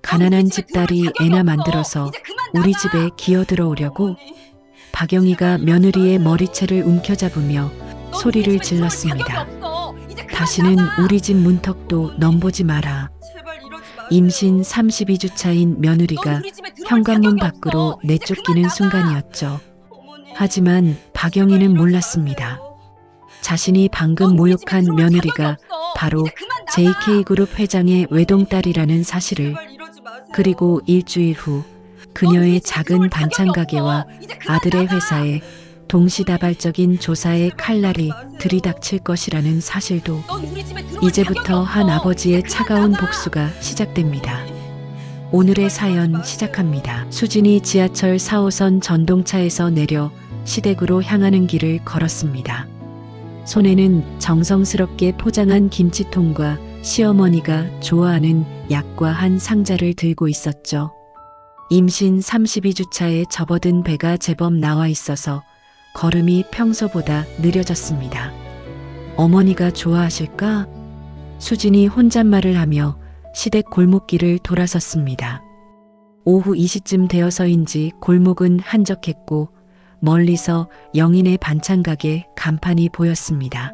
가난한 집딸이 애나 만들어서 우리 집에 기어들어오려고 박영희가 며느리의 머리채를 움켜잡으며 소리를 질렀습니다. 다시는 우리 집 문턱도 넘보지 마라. 임신 32주 차인 며느리가 현관문 밖으로 내쫓기는 순간이었죠. 하지만 박영희는 몰랐습니다. 자신이 방금 모욕한 며느리가 바로 JK그룹 회장의 외동딸이라는 사실을. 그리고 일주일 후 그녀의 작은 반찬 가게와 아들의 회사에 동시다발적인 조사의 칼날이 들이닥칠 것이라는 사실도. 이제부터 한 아버지의 차가운 복수가 시작됩니다. 오늘의 사연 시작합니다. 수진이 지하철 4호선 전동차에서 내려 시댁으로 향하는 길을 걸었습니다. 손에는 정성스럽게 포장한 김치통과 시어머니가 좋아하는 약과 한 상자를 들고 있었죠. 임신 32주 차에 접어든 배가 제법 나와 있어서 걸음이 평소보다 느려졌습니다. 어머니가 좋아하실까? 수진이 혼잣말을 하며 시댁 골목길을 돌아섰습니다. 오후 2시쯤 되어서인지 골목은 한적했고 멀리서 영인의 반찬 가게 간판이 보였습니다.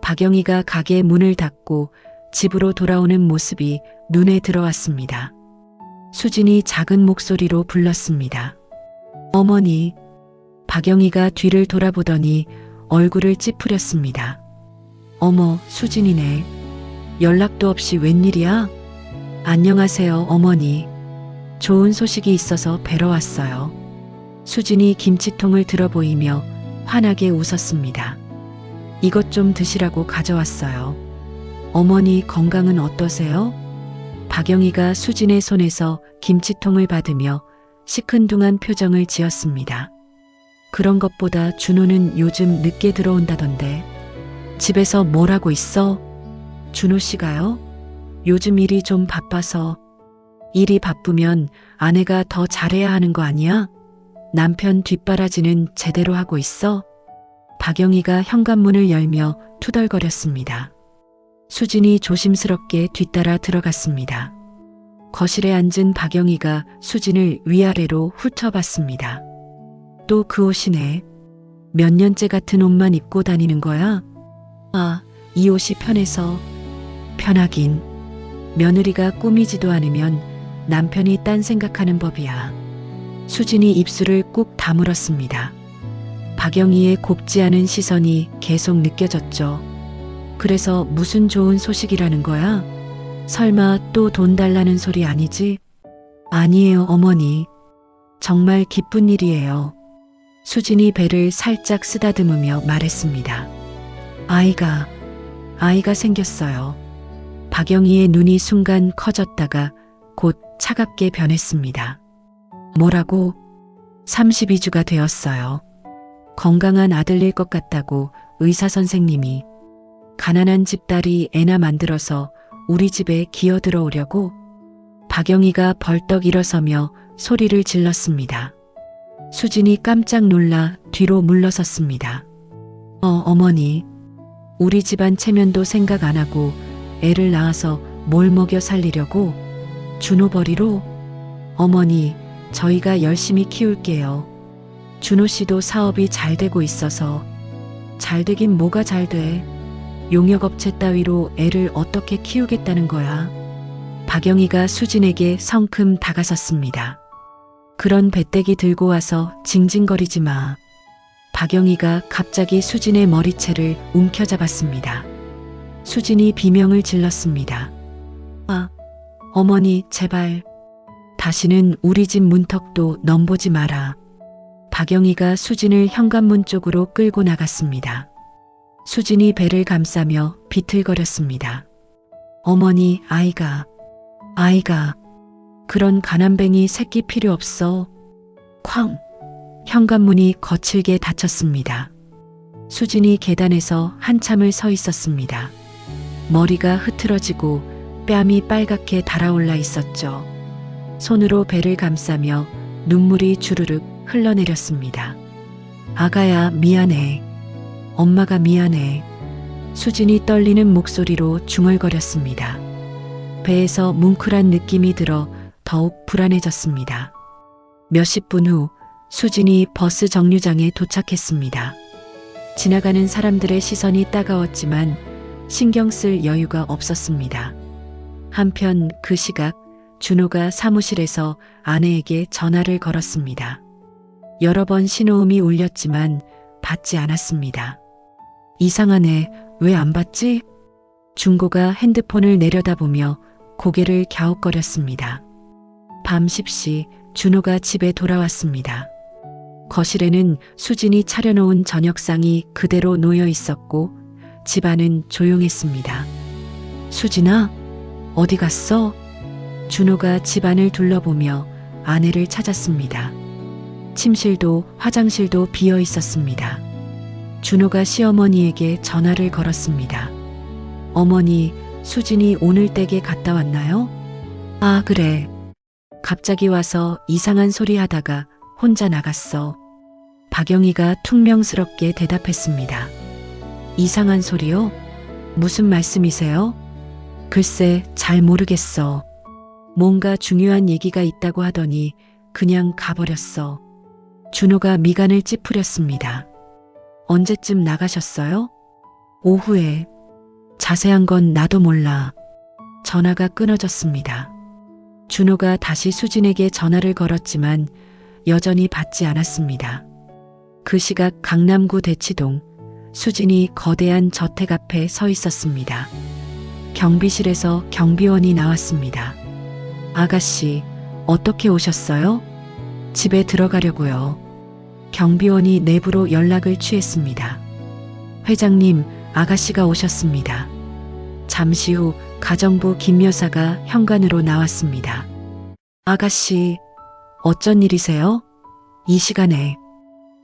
박영희가 가게 문을 닫고 집으로 돌아오는 모습이 눈에 들어왔습니다. 수진이 작은 목소리로 불렀습니다. 어머니. 박영희가 뒤를 돌아보더니 얼굴을 찌푸렸습니다. 어머, 수진이네. 연락도 없이 웬일이야? 안녕하세요, 어머니. 좋은 소식이 있어서 뵈러 왔어요. 수진이 김치통을 들어 보이며 환하게 웃었습니다. 이것 좀 드시라고 가져왔어요. 어머니 건강은 어떠세요? 박영희가 수진의 손에서 김치통을 받으며 시큰둥한 표정을 지었습니다. 그런 것보다 준호는 요즘 늦게 들어온다던데. 집에서 뭘 하고 있어? 준호 씨가요? 요즘 일이 좀 바빠서. 일이 바쁘면 아내가 더 잘해야 하는 거 아니야? 남편 뒷바라지는 제대로 하고 있어? 박영희가 현관문을 열며 투덜거렸습니다. 수진이 조심스럽게 뒤따라 들어갔습니다. 거실에 앉은 박영희가 수진을 위아래로 훑어봤습니다. 또 그 옷이네. 몇 년째 같은 옷만 입고 다니는 거야? 아, 이 옷이 편해서. 편하긴. 며느리가 꾸미지도 않으면 남편이 딴 생각하는 법이야. 수진이 입술을 꾹 다물었습니다. 박영희의 곱지 않은 시선이 계속 느껴졌죠. 그래서 무슨 좋은 소식이라는 거야? 설마 또 돈 달라는 소리 아니지? 아니에요, 어머니. 정말 기쁜 일이에요. 수진이 배를 살짝 쓰다듬으며 말했습니다. 아이가 생겼어요. 박영희의 눈이 순간 커졌다가 곧 차갑게 변했습니다. 뭐라고? 32주가 되었어요. 건강한 아들일 것 같다고 의사 선생님이. 가난한 집딸이 애나 만들어서 우리 집에 기어들어오려고. 박영희가 벌떡 일어서며 소리를 질렀습니다. 수진이 깜짝 놀라 뒤로 물러섰습니다. 어머니. 우리 집안 체면도 생각 안 하고 애를 낳아서 뭘 먹여 살리려고? 준호 버리로? 어머니, 저희가 열심히 키울게요. 준호 씨도 사업이 잘 되고 있어서. 잘 되긴 뭐가 잘 돼. 용역업체 따위로 애를 어떻게 키우겠다는 거야. 박영희가 수진에게 성큼 다가섰습니다. 그런 배때기 들고 와서 징징거리지 마. 박영희가 갑자기 수진의 머리채를 움켜잡았습니다. 수진이 비명을 질렀습니다. 아, 어머니 제발. 다시는 우리 집 문턱도 넘보지 마라. 박영희가 수진을 현관문 쪽으로 끌고 나갔습니다. 수진이 배를 감싸며 비틀거렸습니다. 어머니, 아이가. 그런 가난뱅이 새끼 필요 없어. 쾅! 현관문이 거칠게 닫혔습니다. 수진이 계단에서 한참을 서 있었습니다. 머리가 흐트러지고 뺨이 빨갛게 달아올라 있었죠. 손으로 배를 감싸며 눈물이 주르륵 흘러내렸습니다. 아가야, 미안해. 엄마가 미안해. 수진이 떨리는 목소리로 중얼거렸습니다. 배에서 뭉클한 느낌이 들어 더욱 불안해졌습니다. 몇십 분 후 수진이 버스 정류장에 도착했습니다. 지나가는 사람들의 시선이 따가웠지만 신경 쓸 여유가 없었습니다. 한편 그 시각 준호가 사무실에서 아내에게 전화를 걸었습니다. 여러 번 신호음이 울렸지만 받지 않았습니다. 이상하네, 왜 안 받지? 준고가 핸드폰을 내려다보며 고개를 갸웃거렸습니다. 밤 10시 준호가 집에 돌아왔습니다. 거실에는 수진이 차려놓은 저녁상이 그대로 놓여 있었고 집안은 조용했습니다. 수진아, 어디 갔어? 준호가 집안을 둘러보며 아내를 찾았습니다. 침실도 화장실도 비어 있었습니다. 준호가 시어머니에게 전화를 걸었습니다. 어머니, 수진이 오늘 댁에 갔다 왔나요? 아, 그래. 갑자기 와서 이상한 소리 하다가 혼자 나갔어. 박영희가 퉁명스럽게 대답했습니다. 이상한 소리요? 무슨 말씀이세요? 글쎄, 잘 모르겠어. 뭔가 중요한 얘기가 있다고 하더니 그냥 가버렸어. 준호가 미간을 찌푸렸습니다. 언제쯤 나가셨어요? 오후에. 자세한 건 나도 몰라. 전화가 끊어졌습니다. 준호가 다시 수진에게 전화를 걸었지만 여전히 받지 않았습니다. 그 시각 강남구 대치동, 수진이 거대한 저택 앞에 서 있었습니다. 경비실에서 경비원이 나왔습니다. 아가씨, 어떻게 오셨어요? 집에 들어가려고요. 경비원이 내부로 연락을 취했습니다. 회장님, 아가씨가 오셨습니다. 잠시 후 가정부 김 여사가 현관으로 나왔습니다. 아가씨, 어쩐 일이세요? 이 시간에.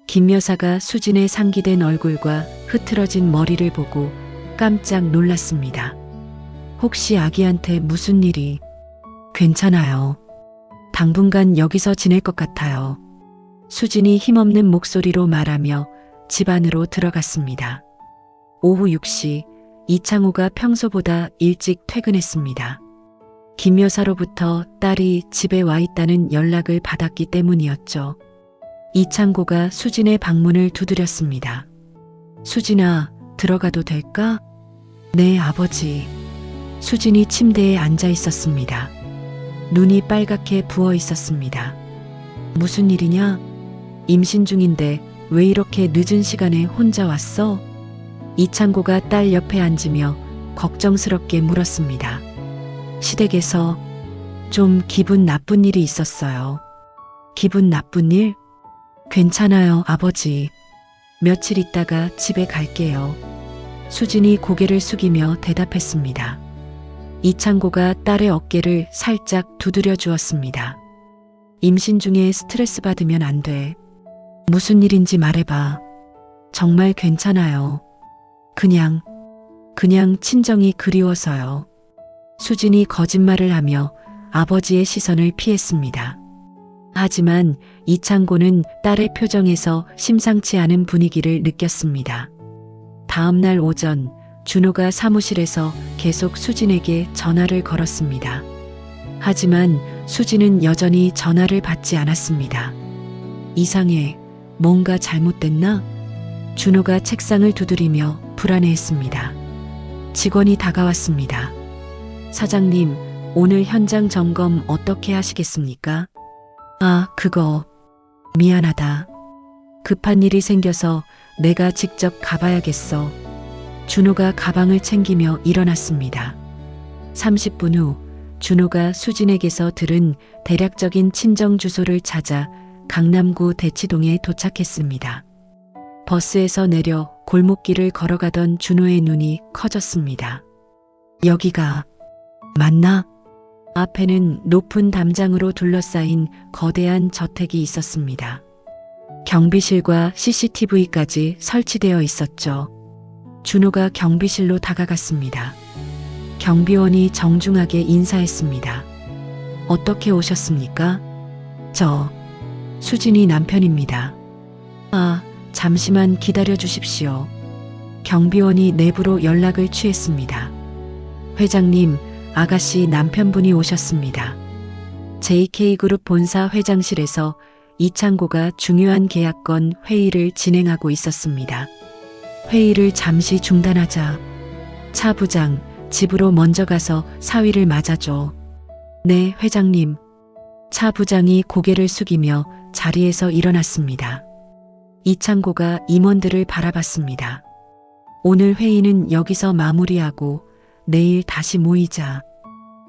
김 여사가 수진의 상기된 얼굴과 흐트러진 머리를 보고 깜짝 놀랐습니다. 혹시 아기한테 무슨 일이? 괜찮아요. 당분간 여기서 지낼 것 같아요. 수진이 힘없는 목소리로 말하며 집 안으로 들어갔습니다. 오후 6시 이창호가 평소보다 일찍 퇴근했습니다. 김 여사로부터 딸이 집에 와 있다는 연락을 받았기 때문이었죠. 이창고가 수진의 방문을 두드렸습니다. 수진아, 들어가도 될까? 네, 아버지. 수진이 침대에 앉아 있었습니다. 눈이 빨갛게 부어 있었습니다. 무슨 일이냐? 임신 중인데 왜 이렇게 늦은 시간에 혼자 왔어? 이창고가 딸 옆에 앉으며 걱정스럽게 물었습니다. 시댁에서 좀 기분 나쁜 일이 있었어요. 기분 나쁜 일? 괜찮아요, 아버지. 며칠 있다가 집에 갈게요. 수진이 고개를 숙이며 대답했습니다. 이창고가 딸의 어깨를 살짝 두드려 주었습니다. 임신 중에 스트레스 받으면 안 돼. 무슨 일인지 말해봐. 정말 괜찮아요. 그냥 친정이 그리워서요. 수진이 거짓말을 하며 아버지의 시선을 피했습니다. 하지만 이창고는 딸의 표정에서 심상치 않은 분위기를 느꼈습니다. 다음 날 오전 준호가 사무실에서 계속 수진에게 전화를 걸었습니다. 하지만 수진은 여전히 전화를 받지 않았습니다. 이상해. 뭔가 잘못됐나? 준호가 책상을 두드리며 불안해했습니다. 직원이 다가왔습니다. 사장님, 오늘 현장 점검 어떻게 하시겠습니까? 아, 그거. 미안하다. 급한 일이 생겨서 내가 직접 가봐야겠어. 준호가 가방을 챙기며 일어났습니다. 30분 후 준호가 수진에게서 들은 대략적인 친정 주소를 찾아 강남구 대치동에 도착했습니다. 버스에서 내려 골목길을 걸어가던 준호의 눈이 커졌습니다. 여기가 맞나? 앞에는 높은 담장으로 둘러싸인 거대한 저택이 있었습니다. 경비실과 CCTV까지 설치되어 있었죠. 준호가 경비실로 다가갔습니다. 경비원이 정중하게 인사했습니다. 어떻게 오셨습니까? 저 수진이 남편입니다. 아, 잠시만 기다려 주십시오. 경비원이 내부로 연락을 취했습니다. 회장님, 아가씨 남편분이 오셨습니다. JK그룹 본사 회장실에서 이창고가 중요한 계약건 회의를 진행하고 있었습니다. 회의를 잠시 중단하자. 차 부장, 집으로 먼저 가서 사위를 맞아줘. 네, 회장님. 차 부장이 고개를 숙이며 자리에서 일어났습니다. 이창고가 임원들을 바라봤습니다. 오늘 회의는 여기서 마무리하고 내일 다시 모이자.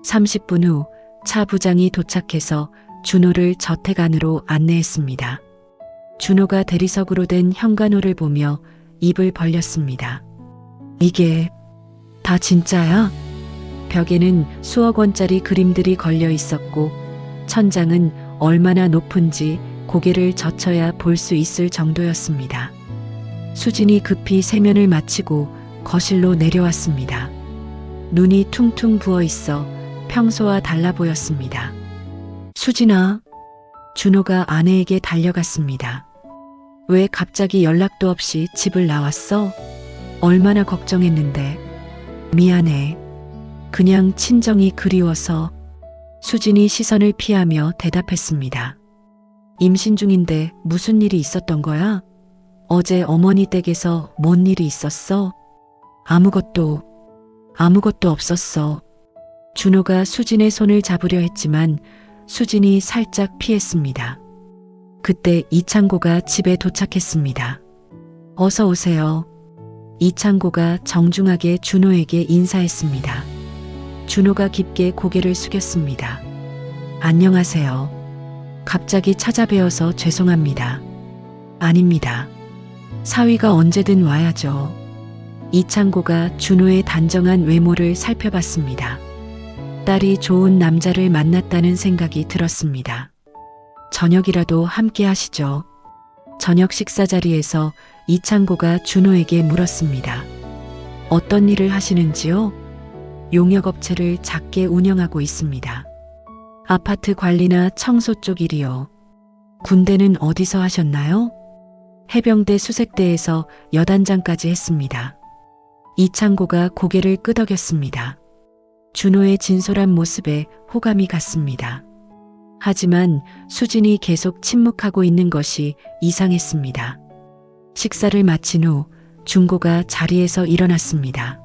30분 후 차 부장이 도착해서 준호를 저택 안으로 안내했습니다. 준호가 대리석으로 된 현관호를 보며 입을 벌렸습니다. 이게 다 진짜야? 벽에는 수억 원짜리 그림들이 걸려 있었고 천장은 얼마나 높은지 고개를 젖혀야 볼 수 있을 정도였습니다. 수진이 급히 세면을 마치고 거실로 내려왔습니다. 눈이 퉁퉁 부어 있어 평소와 달라 보였습니다. 수진아, 준호가 아내에게 달려갔습니다. 왜 갑자기 연락도 없이 집을 나왔어? 얼마나 걱정했는데. 미안해. 그냥 친정이 그리워서. 수진이 시선을 피하며 대답했습니다. 임신 중인데 무슨 일이 있었던 거야? 어제 어머니 댁에서 뭔 일이 있었어? 아무것도 없었어. 준호가 수진의 손을 잡으려 했지만 수진이 살짝 피했습니다. 그때 이창고가 집에 도착했습니다. 어서 오세요. 이창고가 정중하게 준호에게 인사했습니다. 준호가 깊게 고개를 숙였습니다. 안녕하세요. 갑자기 찾아뵈어서 죄송합니다. 아닙니다. 사위가 언제든 와야죠. 이창고가 준호의 단정한 외모를 살펴봤습니다. 딸이 좋은 남자를 만났다는 생각이 들었습니다. 저녁이라도 함께 하시죠. 저녁 식사 자리에서 이창고가 준호에게 물었습니다. 어떤 일을 하시는지요? 용역업체를 작게 운영하고 있습니다. 아파트 관리나 청소 쪽 일이요. 군대는 어디서 하셨나요? 해병대 수색대에서 여단장까지 했습니다. 이창고가 고개를 끄덕였습니다. 준호의 진솔한 모습에 호감이 갔습니다. 하지만 수진이 계속 침묵하고 있는 것이 이상했습니다. 식사를 마친 후 준고가 자리에서 일어났습니다.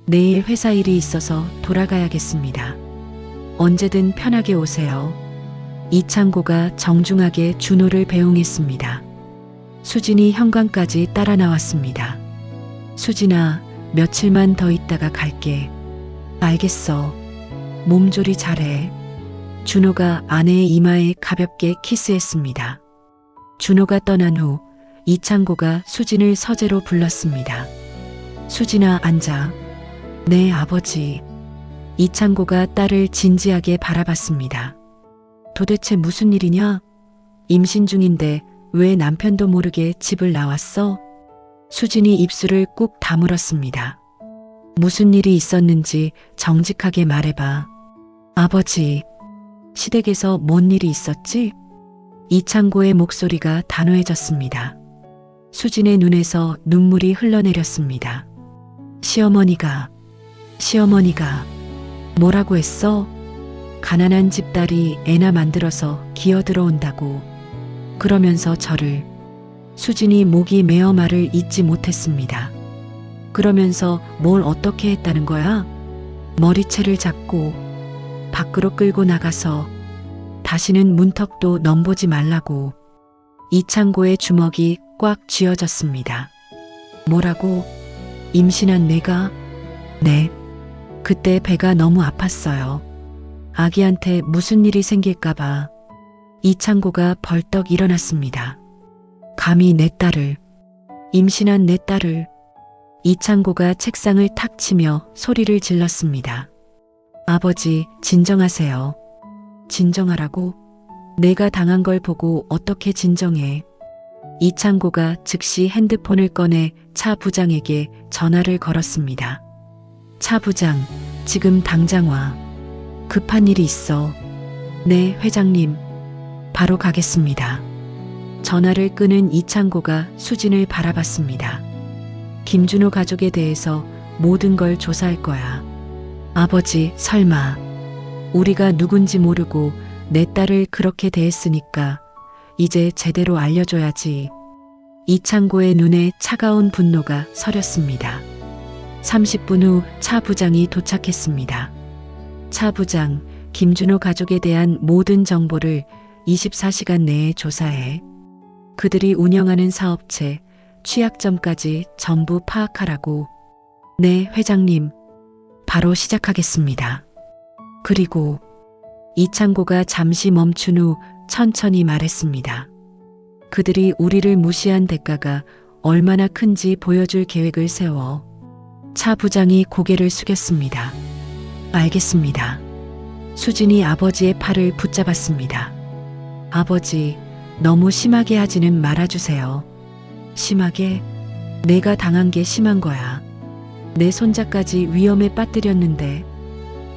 내일 회사 일이 있어서 돌아가야겠습니다. 언제든 편하게 오세요. 이창고가 정중하게 준호를 배웅했습니다. 수진이 현관까지 따라 나왔습니다. 수진아, 며칠만 더 있다가 갈게. 알겠어. 몸조리 잘해. 준호가 아내의 이마에 가볍게 키스했습니다. 준호가 떠난 후 이창고가 수진을 서재로 불렀습니다. 수진아, 앉아. 네, 아버지. 이창고가 딸을 진지하게 바라봤습니다. 도대체 무슨 일이냐? 임신 중인데 왜 남편도 모르게 집을 나왔어? 수진이 입술을 꾹 다물었습니다. 무슨 일이 있었는지 정직하게 말해봐. 아버지, 시댁에서 뭔 일이 있었지? 이창고의 목소리가 단호해졌습니다. 수진의 눈에서 눈물이 흘러내렸습니다. 시어머니가 뭐라고 했어? 가난한 집 딸이 애나 만들어서 기어 들어온다고. 그러면서 저를. 수진이 목이 메어 말을 잇지 못했습니다. 그러면서 뭘 어떻게 했다는 거야? 머리채를 잡고 밖으로 끌고 나가서 다시는 문턱도 넘보지 말라고. 이창고의 주먹이 꽉 쥐어졌습니다. 뭐라고? 임신한 내가? 네. 그때 배가 너무 아팠어요. 아기한테 무슨 일이 생길까봐. 이창고가 벌떡 일어났습니다. 감히 내 딸을, 임신한 내 딸을. 이창고가 책상을 탁 치며 소리를 질렀습니다. 아버지, 진정하세요. 진정하라고? 내가 당한 걸 보고 어떻게 진정해? 이창고가 즉시 핸드폰을 꺼내 차 부장에게 전화를 걸었습니다. 차 부장, 지금 당장 와. 급한 일이 있어. 네, 회장님. 바로 가겠습니다. 전화를 끊은 이창고가 수진을 바라봤습니다. 김준호 가족에 대해서 모든 걸 조사할 거야. 아버지, 설마. 우리가 누군지 모르고 내 딸을 그렇게 대했으니까 이제 제대로 알려줘야지. 이창고의 눈에 차가운 분노가 서렸습니다. 30분 후 차 부장이 도착했습니다. 차 부장, 김준호 가족에 대한 모든 정보를 24시간 내에 조사해 그들이 운영하는 사업체, 취약점까지 전부 파악하라고. 네, 회장님. 바로 시작하겠습니다. 그리고 이창고가 잠시 멈춘 후 천천히 말했습니다. 그들이 우리를 무시한 대가가 얼마나 큰지 보여줄 계획을 세워. 차 부장이 고개를 숙였습니다. 알겠습니다. 수진이 아버지의 팔을 붙잡았습니다. 아버지, 너무 심하게 하지는 말아주세요. 심하게? 내가 당한 게 심한 거야. 내 손자까지 위험에 빠뜨렸는데.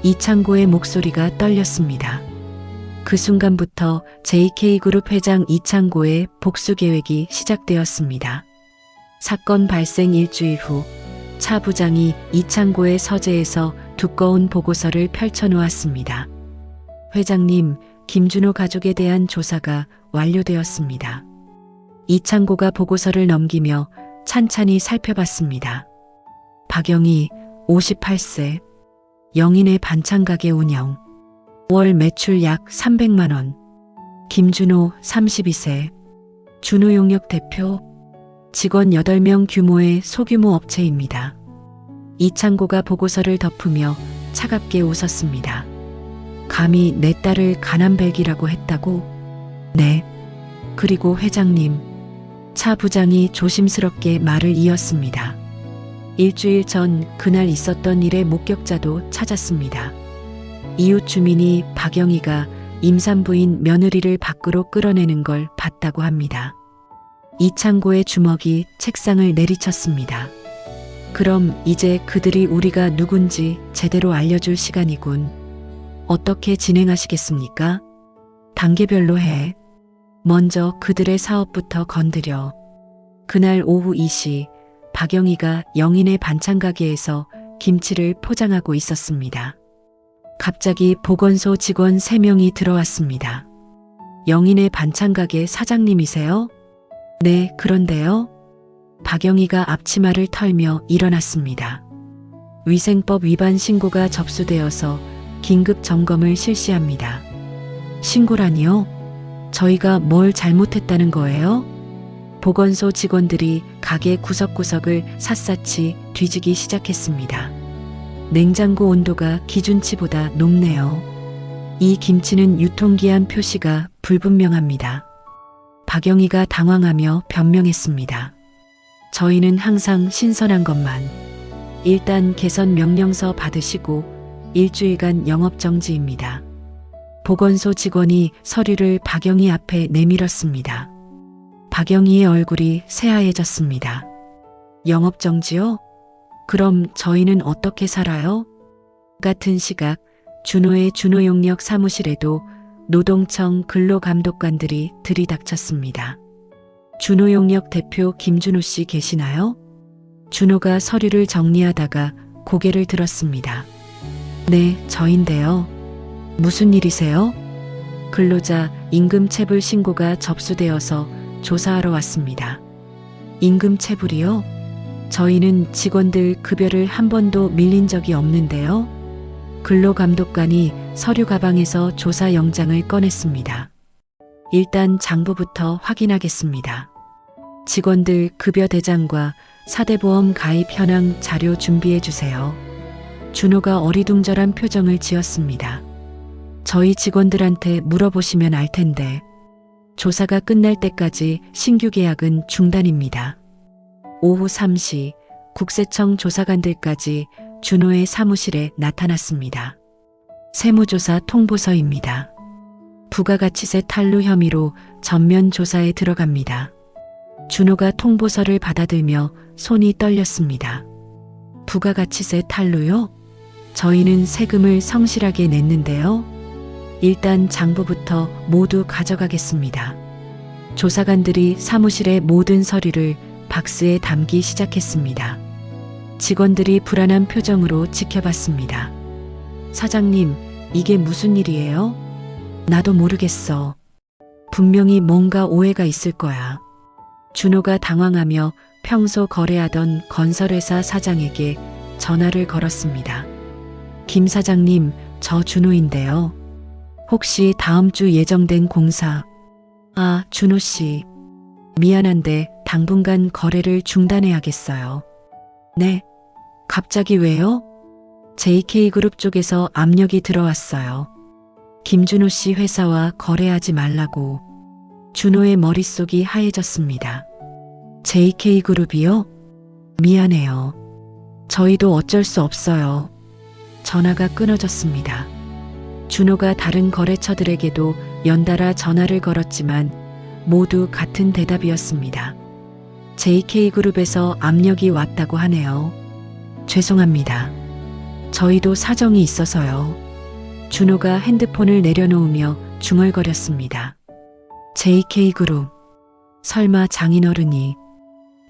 이창고의 목소리가 떨렸습니다. 그 순간부터 JK그룹 회장 이창고의 복수 계획이 시작되었습니다. 사건 발생 일주일 후 차 부장이 이창고의 서재에서 두꺼운 보고서를 펼쳐놓았습니다. 회장님, 김준호 가족에 대한 조사가 완료되었습니다. 이창고가 보고서를 넘기며 찬찬히 살펴봤습니다. 박영희, 58세, 영인의 반찬가게 운영, 월 매출 약 300만 원. 김준호, 32세, 준호용역 대표, 직원 8명 규모의 소규모 업체입니다. 이창고가 보고서를 덮으며 차갑게 웃었습니다. 감히 내 딸을 가난벨기라고 했다고? 네. 그리고 회장님. 차 부장이 조심스럽게 말을 이었습니다. 일주일 전 그날 있었던 일의 목격자도 찾았습니다. 이웃 주민이 박영희가 임산부인 며느리를 밖으로 끌어내는 걸 봤다고 합니다. 이창고의 주먹이 책상을 내리쳤습니다. 그럼 이제 그들이 우리가 누군지 제대로 알려줄 시간이군. 어떻게 진행하시겠습니까? 단계별로 해. 먼저 그들의 사업부터 건드려. 그날 오후 2시 박영희가 영인의 반찬가게에서 김치를 포장하고 있었습니다. 갑자기 보건소 직원 3명이 들어왔습니다. 영인의 반찬가게 사장님이세요? 네, 그런데요. 박영희가 앞치마를 털며 일어났습니다. 위생법 위반 신고가 접수되어서 긴급 점검을 실시합니다. 신고라니요? 저희가 뭘 잘못했다는 거예요? 보건소 직원들이 가게 구석구석을 샅샅이 뒤지기 시작했습니다. 냉장고 온도가 기준치보다 높네요. 이 김치는 유통기한 표시가 불분명합니다. 박영희가 당황하며 변명했습니다. 저희는 항상 신선한 것만. 일단 개선 명령서 받으시고 일주일간 영업정지입니다. 보건소 직원이 서류를 박영희 앞에 내밀었습니다. 박영희의 얼굴이 새하얘졌습니다. 영업정지요? 그럼 저희는 어떻게 살아요? 같은 시각 준호의 준호용역 사무실에도 노동청 근로감독관들이 들이닥쳤습니다. 준호용역 대표 김준호 씨 계시나요? 준호가 서류를 정리하다가 고개를 들었습니다. 네, 저인데요. 무슨 일이세요? 근로자 임금체불 신고가 접수되어서 조사하러 왔습니다. 임금체불이요? 저희는 직원들 급여를 한 번도 밀린 적이 없는데요. 근로감독관이 서류 가방에서 조사 영장을 꺼냈습니다. 일단 장부부터 확인하겠습니다. 직원들 급여 대장과 사대보험 가입 현황 자료 준비해 주세요. 준호가 어리둥절한 표정을 지었습니다. 저희 직원들한테 물어보시면 알 텐데. 조사가 끝날 때까지 신규 계약은 중단입니다. 오후 3시 국세청 조사관들까지 준호의 사무실에 나타났습니다. 세무조사 통보서입니다. 부가가치세 탈루 혐의로 전면 조사에 들어갑니다. 준호가 통보서를 받아들며 손이 떨렸습니다. 부가가치세 탈루요? 저희는 세금을 성실하게 냈는데요. 일단 장부부터 모두 가져가겠습니다. 조사관들이 사무실의 모든 서류를 박스에 담기 시작했습니다. 직원들이 불안한 표정으로 지켜봤습니다. 사장님, 이게 무슨 일이에요? 나도 모르겠어. 분명히 뭔가 오해가 있을 거야. 준호가 당황하며 평소 거래하던 건설회사 사장에게 전화를 걸었습니다. 김 사장님, 저 준호인데요. 혹시 다음 주 예정된 공사. 아, 준호 씨. 미안한데 당분간 거래를 중단해야겠어요. 네? 갑자기 왜요? JK그룹 쪽에서 압력이 들어왔어요. 김준호 씨 회사와 거래하지 말라고. 준호의 머릿속이 하얘졌습니다. JK그룹이요? 미안해요. 저희도 어쩔 수 없어요. 전화가 끊어졌습니다. 준호가 다른 거래처들에게도 연달아 전화를 걸었지만 모두 같은 대답이었습니다. JK그룹에서 압력이 왔다고 하네요. 죄송합니다. 저희도 사정이 있어서요. 준호가 핸드폰을 내려놓으며 중얼거렸습니다. JK그룹. 설마 장인어른이.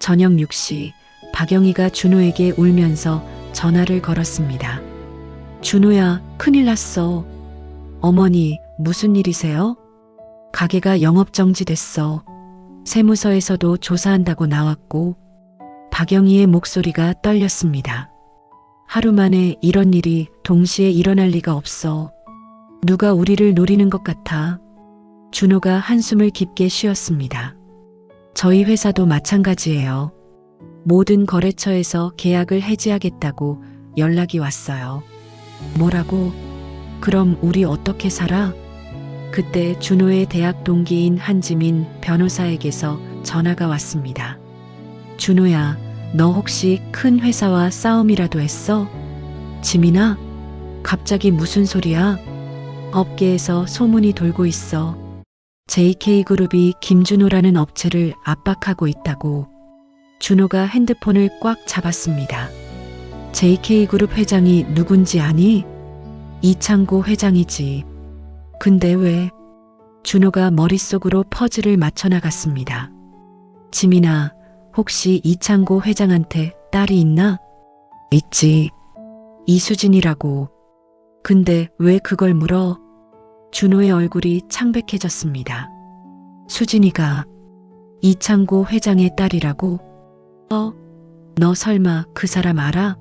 저녁 6시 박영희가 준호에게 울면서 전화를 걸었습니다. 준호야, 큰일 났어. 어머니, 무슨 일이세요? 가게가 영업정지됐어. 세무서에서도 조사한다고 나왔고. 박영희의 목소리가 떨렸습니다. 하루 만에 이런 일이 동시에 일어날 리가 없어. 누가 우리를 노리는 것 같아. 준호가 한숨을 깊게 쉬었습니다. 저희 회사도 마찬가지예요. 모든 거래처에서 계약을 해지하겠다고 연락이 왔어요. 뭐라고? 그럼 우리 어떻게 살아? 그때 준호의 대학 동기인 한지민 변호사에게서 전화가 왔습니다. 준호야, 너 혹시 큰 회사와 싸움이라도 했어? 지민아? 갑자기 무슨 소리야? 업계에서 소문이 돌고 있어. JK그룹이 김준호라는 업체를 압박하고 있다고. 준호가 핸드폰을 꽉 잡았습니다. JK그룹 회장이 누군지 아니? 이창고 회장이지. 근데 왜? 준호가 머릿속으로 퍼즐을 맞춰나갔습니다. 지민아, 혹시 이창고 회장한테 딸이 있나? 있지. 이수진이라고. 근데 왜 그걸 물어? 준호의 얼굴이 창백해졌습니다. 수진이가 이창고 회장의 딸이라고? 너 설마 그 사람 알아?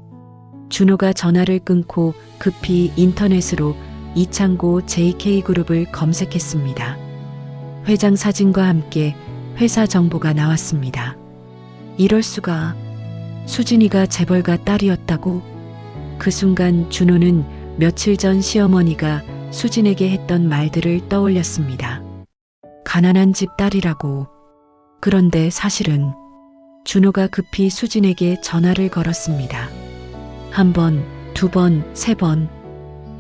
준호가 전화를 끊고 급히 인터넷으로 이창고 JK그룹을 검색했습니다. 회장 사진과 함께 회사 정보가 나왔습니다. 이럴 수가. 수진이가 재벌가 딸이었다고? 그 순간 준호는 며칠 전 시어머니가 수진에게 했던 말들을 떠올렸습니다. 가난한 집 딸이라고. 그런데 사실은. 준호가 급히 수진에게 전화를 걸었습니다. 한 번, 두 번, 세 번.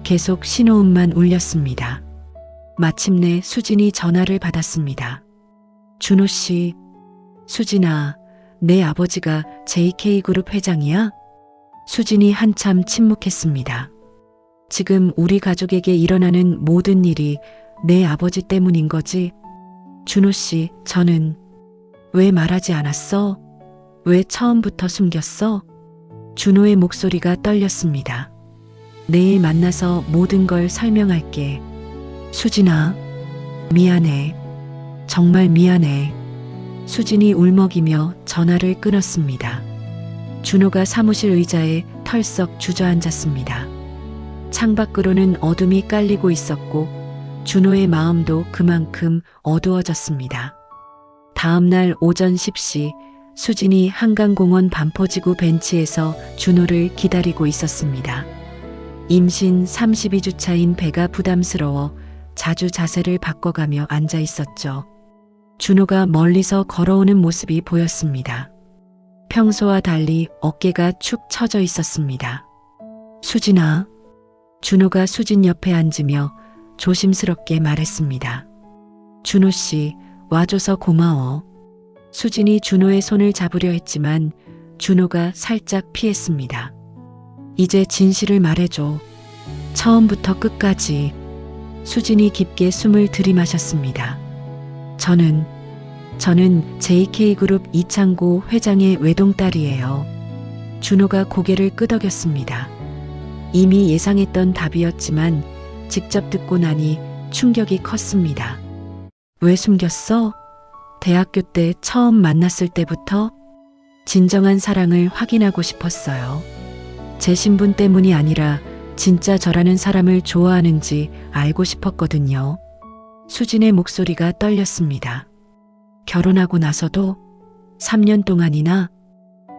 계속 신호음만 울렸습니다. 마침내 수진이 전화를 받았습니다. 준호 씨. 수진아, 내 아버지가 JK그룹 회장이야? 수진이 한참 침묵했습니다. 지금 우리 가족에게 일어나는 모든 일이 내 아버지 때문인 거지? 준호 씨, 저는 왜 말하지 않았어? 왜 처음부터 숨겼어? 준호의 목소리가 떨렸습니다. 내일 만나서 모든 걸 설명할게. 수진아, 미안해. 정말 미안해. 수진이 울먹이며 전화를 끊었습니다. 준호가 사무실 의자에 털썩 주저앉았습니다. 창밖으로는 어둠이 깔리고 있었고 준호의 마음도 그만큼 어두워졌습니다. 다음 날 오전 10시 수진이 한강공원 반포지구 벤치에서 준호를 기다리고 있었습니다. 임신 32주차인 배가 부담스러워 자주 자세를 바꿔가며 앉아 있었죠. 준호가 멀리서 걸어오는 모습이 보였습니다. 평소와 달리 어깨가 축 처져 있었습니다. 수진아. 준호가 수진 옆에 앉으며 조심스럽게 말했습니다. 준호 씨, 와줘서 고마워. 수진이 준호의 손을 잡으려 했지만 준호가 살짝 피했습니다. 이제 진실을 말해줘. 처음부터 끝까지. 수진이 깊게 숨을 들이마셨습니다. 저는 JK그룹 이창고 회장의 외동딸이에요. 준호가 고개를 끄덕였습니다. 이미 예상했던 답이었지만 직접 듣고 나니 충격이 컸습니다. 왜 숨겼어? 대학교 때 처음 만났을 때부터 진정한 사랑을 확인하고 싶었어요. 제 신분 때문이 아니라 진짜 저라는 사람을 좋아하는지 알고 싶었거든요. 수진의 목소리가 떨렸습니다. 결혼하고 나서도 3년 동안이나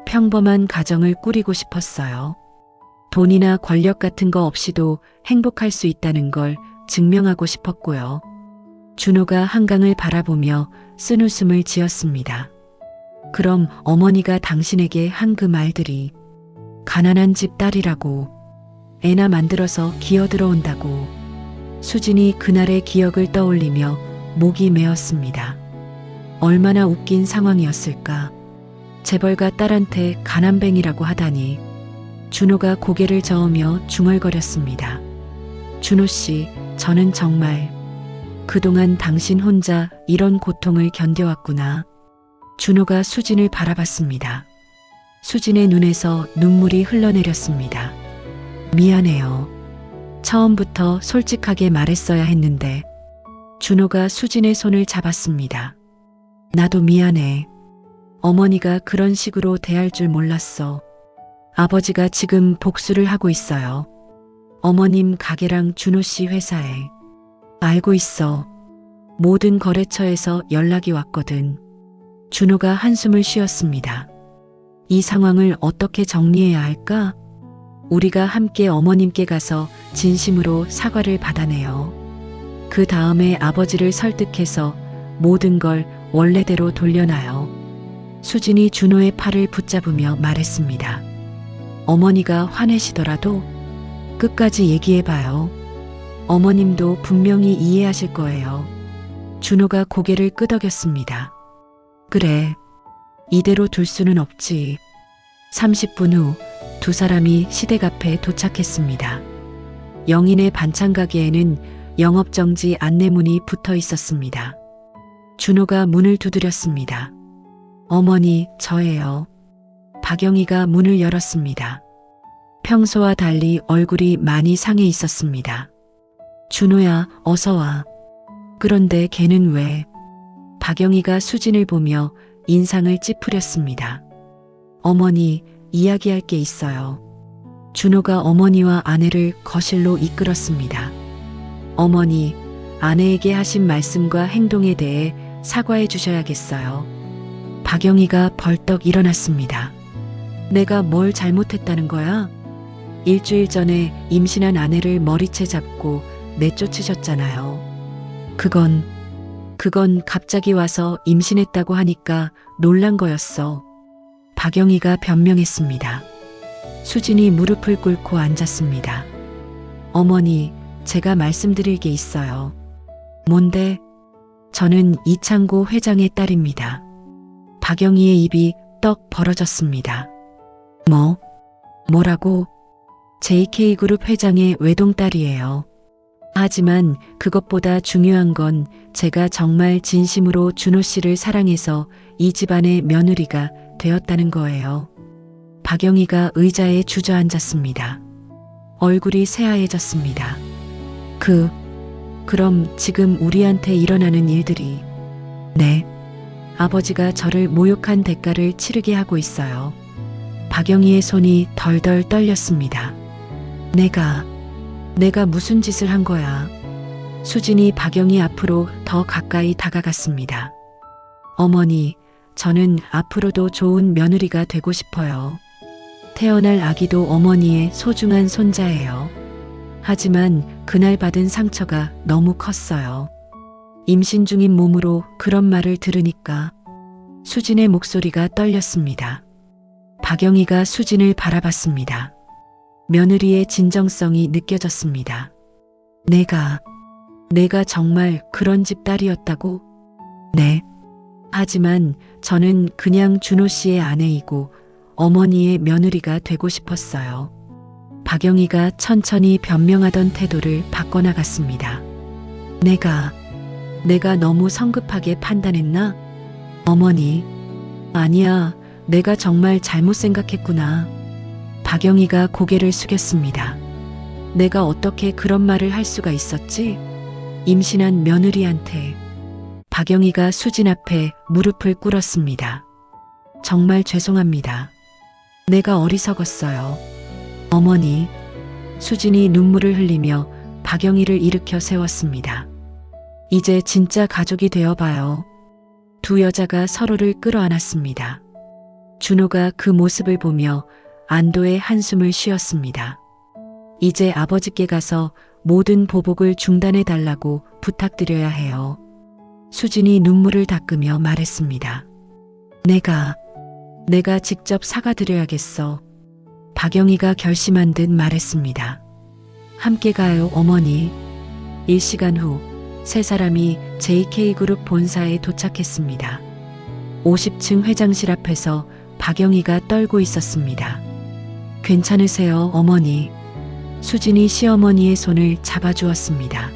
평범한 가정을 꾸리고 싶었어요. 돈이나 권력 같은 거 없이도 행복할 수 있다는 걸 증명하고 싶었고요. 준호가 한강을 바라보며 쓴웃음을 지었습니다. 그럼 어머니가 당신에게 한 그 말들이 가난한 집 딸이라고, 애나 만들어서 기어 들어온다고. 수진이 그날의 기억을 떠올리며 목이 메었습니다. 얼마나 웃긴 상황이었을까. 재벌가 딸한테 가난뱅이라고 하다니. 준호가 고개를 저으며 중얼거렸습니다. 준호 씨, 저는 정말 그동안 당신 혼자 이런 고통을 견뎌왔구나. 준호가 수진을 바라봤습니다. 수진의 눈에서 눈물이 흘러내렸습니다. 미안해요. 처음부터 솔직하게 말했어야 했는데. 준호가 수진의 손을 잡았습니다. 나도 미안해. 어머니가 그런 식으로 대할 줄 몰랐어. 아버지가 지금 복수를 하고 있어요. 어머님 가게랑 준호 씨 회사에. 알고 있어. 모든 거래처에서 연락이 왔거든. 준호가 한숨을 쉬었습니다. 이 상황을 어떻게 정리해야 할까? 우리가 함께 어머님께 가서 진심으로 사과를 받아내요. 그 다음에 아버지를 설득해서 모든 걸 원래대로 돌려놔요. 수진이 준호의 팔을 붙잡으며 말했습니다. 어머니가 화내시더라도 끝까지 얘기해봐요. 어머님도 분명히 이해하실 거예요. 준호가 고개를 끄덕였습니다. 그래, 이대로 둘 수는 없지. 30분 후 두 사람이 시댁 앞에 도착했습니다. 영인의 반찬 가게에는 영업정지 안내문이 붙어 있었습니다. 준호가 문을 두드렸습니다. 어머니, 저예요. 박영희가 문을 열었습니다. 평소와 달리 얼굴이 많이 상해 있었습니다. 준호야, 어서 와. 그런데 걔는 왜? 박영희가 수진을 보며 인상을 찌푸렸습니다. 어머니, 이야기할 게 있어요. 준호가 어머니와 아내를 거실로 이끌었습니다. 어머니, 아내에게 하신 말씀과 행동에 대해 사과해 주셔야겠어요. 박영희가 벌떡 일어났습니다. 내가 뭘 잘못했다는 거야? 일주일 전에 임신한 아내를 머리채 잡고 내쫓으셨잖아요. 그건 갑자기 와서 임신했다고 하니까 놀란 거였어. 박영희가 변명했습니다. 수진이 무릎을 꿇고 앉았습니다. 어머니, 제가 말씀드릴 게 있어요. 뭔데? 저는 이창고 회장의 딸입니다. 박영희의 입이 떡 벌어졌습니다. 뭐라고? JK그룹 회장의 외동딸이에요. 하지만 그것보다 중요한 건 제가 정말 진심으로 준호 씨를 사랑해서 이 집안의 며느리가 되었다는 거예요. 박영희가 의자에 주저앉았습니다. 얼굴이 새하얘졌습니다. 그럼 지금 우리한테 일어나는 일들이. 네. 아버지가 저를 모욕한 대가를 치르게 하고 있어요. 박영희의 손이 덜덜 떨렸습니다. 내가 무슨 짓을 한 거야? 수진이 박영희 앞으로 더 가까이 다가갔습니다. 어머니, 저는 앞으로도 좋은 며느리가 되고 싶어요. 태어날 아기도 어머니의 소중한 손자예요. 하지만 그날 받은 상처가 너무 컸어요. 임신 중인 몸으로 그런 말을 들으니까. 수진의 목소리가 떨렸습니다. 박영희가 수진을 바라봤습니다. 며느리의 진정성이 느껴졌습니다. 내가 정말 그런 집 딸이었다고? 네. 하지만 저는 그냥 준호 씨의 아내이고 어머니의 며느리가 되고 싶었어요. 박영희가 천천히 변명하던 태도를 바꿔나갔습니다. 내가 너무 성급하게 판단했나? 어머니, 아니야, 내가 정말 잘못 생각했구나. 박영희가 고개를 숙였습니다. 내가 어떻게 그런 말을 할 수가 있었지? 임신한 며느리한테 박영희가 수진 앞에 무릎을 꿇었습니다. 정말 죄송합니다. 내가 어리석었어요. 어머니. 수진이 눈물을 흘리며 박영희를 일으켜 세웠습니다. 이제 진짜 가족이 되어봐요. 두 여자가 서로를 끌어안았습니다. 준호가 그 모습을 보며 안도의 한숨을 쉬었습니다. 이제 아버지께 가서 모든 보복을 중단해 달라고 부탁드려야 해요. 수진이 눈물을 닦으며 말했습니다. 내가 직접 사과드려야겠어. 박영희가 결심한 듯 말했습니다. 함께 가요, 어머니. 1시간 후 세 사람이 JK그룹 본사에 도착했습니다. 50층 회장실 앞에서 박영희가 떨고 있었습니다. 괜찮으세요, 어머니? 수진이 시어머니의 손을 잡아주었습니다.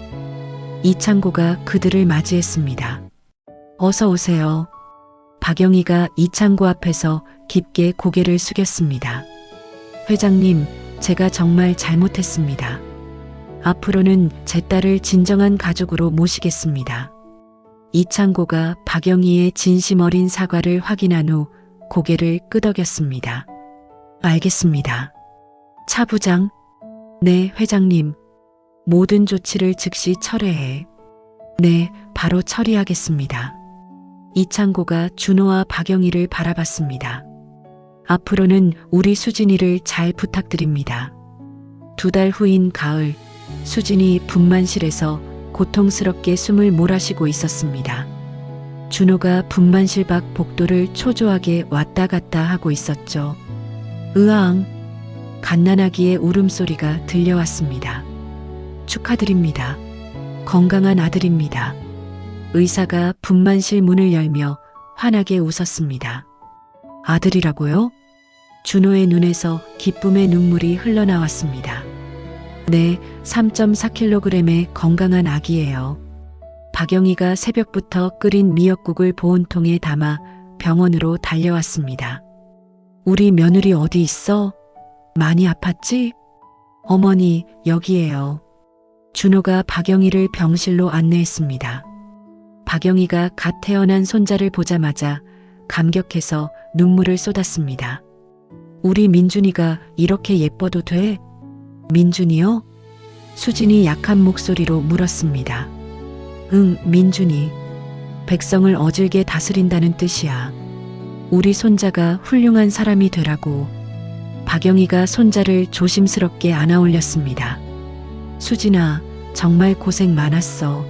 이창고가 그들을 맞이했습니다. 어서 오세요. 박영희가 이창고 앞에서 깊게 고개를 숙였습니다. 회장님, 제가 정말 잘못했습니다. 앞으로는 제 딸을 진정한 가족으로 모시겠습니다. 이창고가 박영희의 진심 어린 사과를 확인한 후 고개를 끄덕였습니다. 알겠습니다. 차 부장. 네, 회장님. 모든 조치를 즉시 철회해. 네, 바로 처리하겠습니다. 이창고가 준호와 박영희를 바라봤습니다. 앞으로는 우리 수진이를 잘 부탁드립니다. 2달 후인 가을, 수진이 분만실에서 고통스럽게 숨을 몰아쉬고 있었습니다. 준호가 분만실 밖 복도를 초조하게 왔다 갔다 하고 있었죠. 으앙, 갓난아기의 울음소리가 들려왔습니다. 축하드립니다. 건강한 아들입니다. 의사가 분만실 문을 열며 환하게 웃었습니다. 아들이라고요? 준호의 눈에서 기쁨의 눈물이 흘러나왔습니다. 네, 3.4kg의 건강한 아기예요. 박영희가 새벽부터 끓인 미역국을 보온통에 담아 병원으로 달려왔습니다. 우리 며느리 어디 있어? 많이 아팠지? 어머니, 여기에요. 준호가 박영희를 병실로 안내했습니다. 박영희가 갓 태어난 손자를 보자마자 감격해서 눈물을 쏟았습니다. 우리 민준이가 이렇게 예뻐도 돼? 민준이요? 수진이 약한 목소리로 물었습니다. 응, 민준이. 백성을 어질게 다스린다는 뜻이야. 우리 손자가 훌륭한 사람이 되라고. 박영희가 손자를 조심스럽게 안아 올렸습니다. 수진아, 정말 고생 많았어.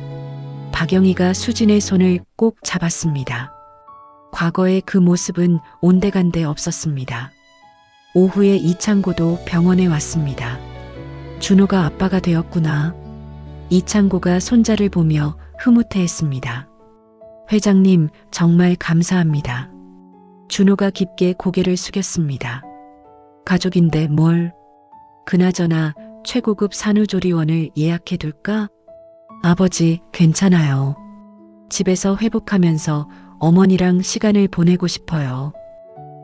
박영희가 수진의 손을 꼭 잡았습니다. 과거의 그 모습은 온데간데 없었습니다. 오후에 이창고도 병원에 왔습니다. 준호가 아빠가 되었구나. 이창고가 손자를 보며 흐뭇해했습니다. 회장님, 정말 감사합니다. 준호가 깊게 고개를 숙였습니다. 가족인데 뭘. 그나저나 최고급 산후조리원을 예약해둘까? 아버지, 괜찮아요. 집에서 회복하면서 어머니랑 시간을 보내고 싶어요.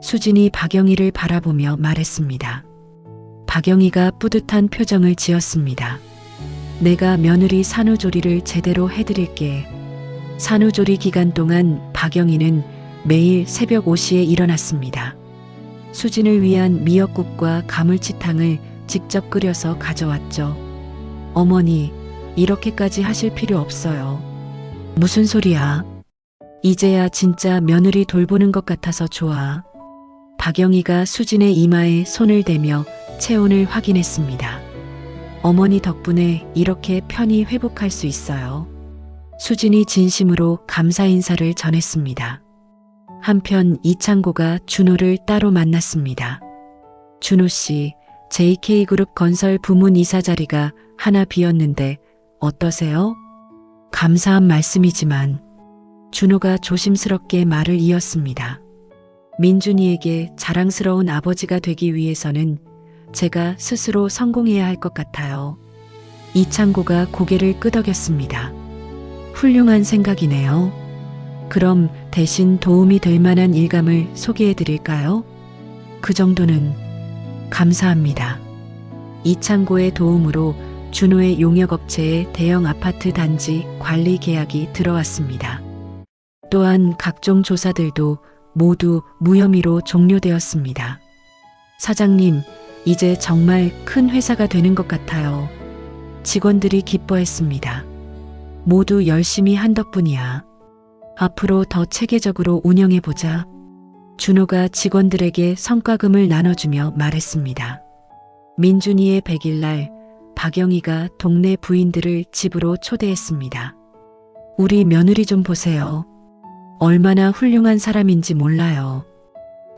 수진이 박영희를 바라보며 말했습니다. 박영희가 뿌듯한 표정을 지었습니다. 내가 며느리 산후조리를 제대로 해드릴게. 산후조리 기간 동안 박영희는 매일 새벽 5시에 일어났습니다. 수진을 위한 미역국과 가물치탕을 직접 끓여서 가져왔죠. 어머니, 이렇게까지 하실 필요 없어요. 무슨 소리야? 이제야 진짜 며느리 돌보는 것 같아서 좋아. 박영희가 수진의 이마에 손을 대며 체온을 확인했습니다. 어머니 덕분에 이렇게 편히 회복할 수 있어요. 수진이 진심으로 감사 인사를 전했습니다. 한편 이창고가 준호를 따로 만났습니다. 준호 씨, JK그룹 건설 부문 이사 자리가 하나 비었는데 어떠세요? 감사한 말씀이지만. 준호가 조심스럽게 말을 이었습니다. 민준이에게 자랑스러운 아버지가 되기 위해서는 제가 스스로 성공해야 할 것 같아요. 이창고가 고개를 끄덕였습니다. 훌륭한 생각이네요. 그럼 대신 도움이 될 만한 일감을 소개해 드릴까요? 그 정도는 감사합니다. 이창고의 도움으로 준호의 용역업체에 대형 아파트 단지 관리 계약이 들어왔습니다. 또한 각종 조사들도 모두 무혐의로 종료되었습니다. 사장님, 이제 정말 큰 회사가 되는 것 같아요. 직원들이 기뻐했습니다. 모두 열심히 한 덕분이야. 앞으로 더 체계적으로 운영해보자. 준호가 직원들에게 성과금을 나눠주며 말했습니다. 민준이의 100일날 박영희가 동네 부인들을 집으로 초대했습니다. 우리 며느리 좀 보세요. 얼마나 훌륭한 사람인지 몰라요.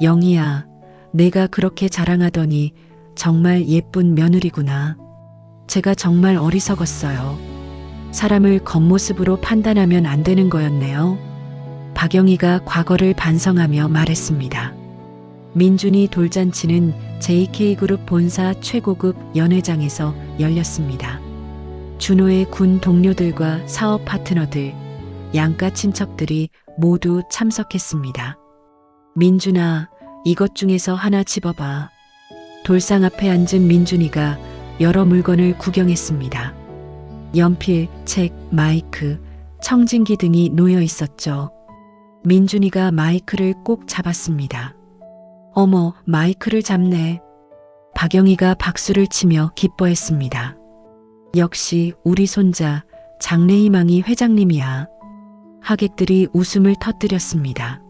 영희야, 내가 그렇게 자랑하더니 정말 예쁜 며느리구나. 제가 정말 어리석었어요. 사람을 겉모습으로 판단하면 안 되는 거였네요. 박영희가 과거를 반성하며 말했습니다. 민준이 돌잔치는 JK그룹 본사 최고급 연회장에서 열렸습니다. 준호의 군 동료들과 사업 파트너들, 양가 친척들이 모두 참석했습니다. 민준아, 이것 중에서 하나 집어봐. 돌상 앞에 앉은 민준이가 여러 물건을 구경했습니다. 연필, 책, 마이크, 청진기 등이 놓여 있었죠. 민준이가 마이크를 꼭 잡았습니다. 어머, 마이크를 잡네. 박영희가 박수를 치며 기뻐했습니다. 역시 우리 손자 장래희망이 회장님이야. 하객들이 웃음을 터뜨렸습니다.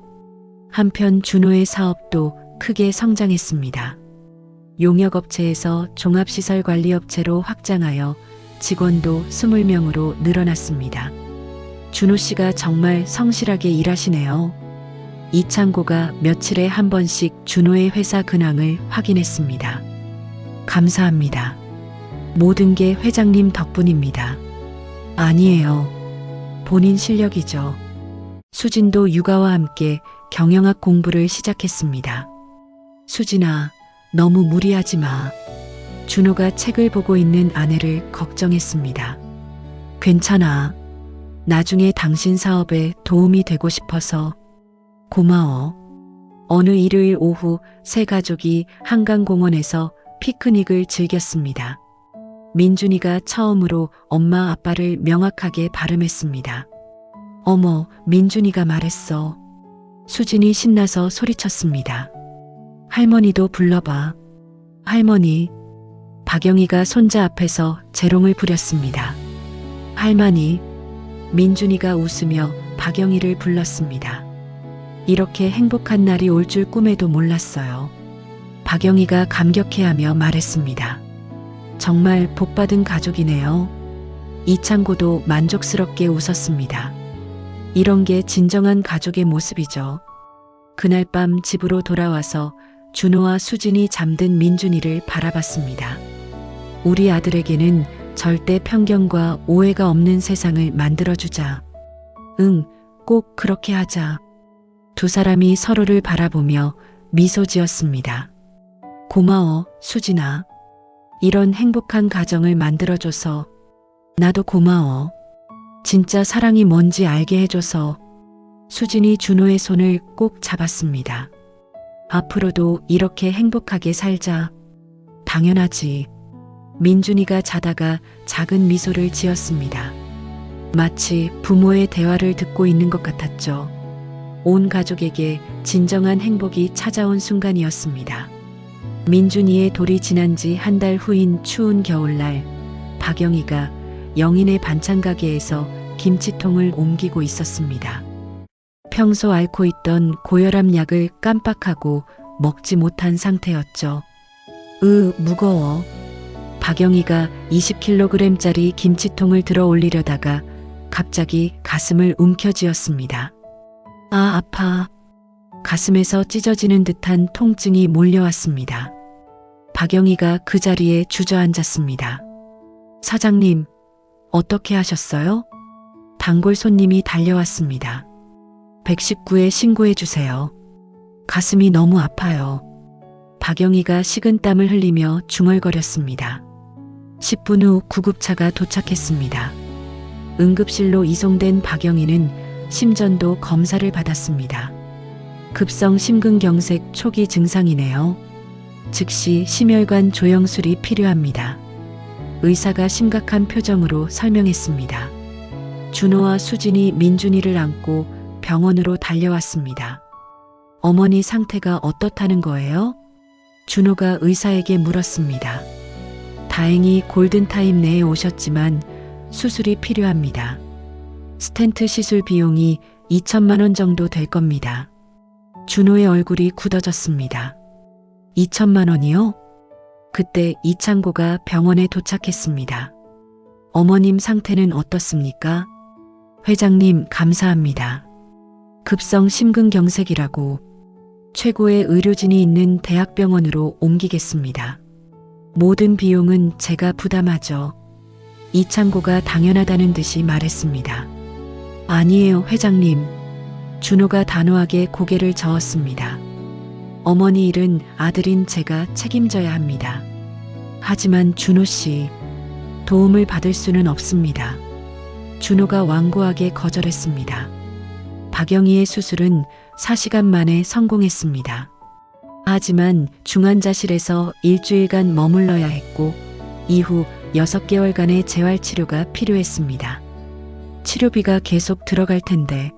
한편 준호의 사업도 크게 성장했습니다. 용역업체에서 종합시설관리업체로 확장하여 직원도 20명으로 늘어났습니다. 준호 씨가 정말 성실하게 일하시네요. 이창고가 며칠에 한 번씩 준호의 회사 근황을 확인했습니다. 감사합니다. 모든 게 회장님 덕분입니다. 아니에요. 본인 실력이죠. 수진도 육아와 함께 경영학 공부를 시작했습니다. 수진아, 너무 무리하지 마. 준호가 책을 보고 있는 아내를 걱정했습니다. 괜찮아. 나중에 당신 사업에 도움이 되고 싶어서. 고마워. 어느 일요일 오후 세 가족이 한강공원에서 피크닉을 즐겼습니다. 민준이가 처음으로 엄마 아빠를 명확하게 발음했습니다. 어머, 민준이가 말했어. 수진이 신나서 소리쳤습니다. 할머니도 불러봐. 할머니. 박영희가 손자 앞에서 재롱을 부렸습니다. 할머니. 민준이가 웃으며 박영희를 불렀습니다. 이렇게 행복한 날이 올 줄 꿈에도 몰랐어요. 박영희가 감격해하며 말했습니다. 정말 복받은 가족이네요. 이창고도 만족스럽게 웃었습니다. 이런 게 진정한 가족의 모습이죠. 그날 밤 집으로 돌아와서 준호와 수진이 잠든 민준이를 바라봤습니다. 우리 아들에게는 절대 편견과 오해가 없는 세상을 만들어주자. 응, 꼭 그렇게 하자. 두 사람이 서로를 바라보며 미소 지었습니다. 고마워, 수진아. 이런 행복한 가정을 만들어줘서. 나도 고마워. 진짜 사랑이 뭔지 알게 해줘서. 수진이 준호의 손을 꼭 잡았습니다. 앞으로도 이렇게 행복하게 살자. 당연하지. 민준이가 자다가 작은 미소를 지었습니다. 마치 부모의 대화를 듣고 있는 것 같았죠. 온 가족에게 진정한 행복이 찾아온 순간이었습니다. 민준이의 돌이 지난 지 한 달 후인 추운 겨울날, 박영희가 영인의 반찬 가게에서 김치통을 옮기고 있었습니다. 평소 앓고 있던 고혈압 약을 깜빡하고 먹지 못한 상태였죠. 무거워. 박영희가 20kg짜리 김치통을 들어 올리려다가 갑자기 가슴을 움켜쥐었습니다. 아, 아파. 가슴에서 찢어지는 듯한 통증이 몰려왔습니다. 박영희가 그 자리에 주저앉았습니다. 사장님, 어떻게 하셨어요? 단골 손님이 달려왔습니다. 119에 신고해 주세요. 가슴이 너무 아파요. 박영희가 식은땀을 흘리며 중얼거렸습니다. 10분 후 구급차가 도착했습니다. 응급실로 이송된 박영희는 심전도 검사를 받았습니다. 급성 심근경색 초기 증상이네요. 즉시 심혈관 조영술이 필요합니다. 의사가 심각한 표정으로 설명했습니다. 준호와 수진이 민준이를 안고 병원으로 달려왔습니다. 어머니 상태가 어떻다는 거예요? 준호가 의사에게 물었습니다. 다행히 골든타임 내에 오셨지만 수술이 필요합니다. 스텐트 시술 비용이 2천만 원 정도 될 겁니다. 준호의 얼굴이 굳어졌습니다. 2천만 원이요? 그때 이창고가 병원에 도착했습니다. 어머님 상태는 어떻습니까? 회장님, 감사합니다. 급성 심근경색이라고 최고의 의료진이 있는 대학병원으로 옮기겠습니다. 모든 비용은 제가 부담하죠. 이창고가 당연하다는 듯이 말했습니다. 아니에요, 회장님. 준호가 단호하게 고개를 저었습니다. 어머니 일은 아들인 제가 책임져야 합니다. 하지만 준호 씨, 도움을 받을 수는 없습니다. 준호가 완고하게 거절했습니다. 박영희의 수술은 4시간 만에 성공했습니다. 하지만 중환자실에서 일주일간 머물러야 했고 이후 6개월간의 재활치료가 필요했습니다. 치료비가 계속 들어갈 텐데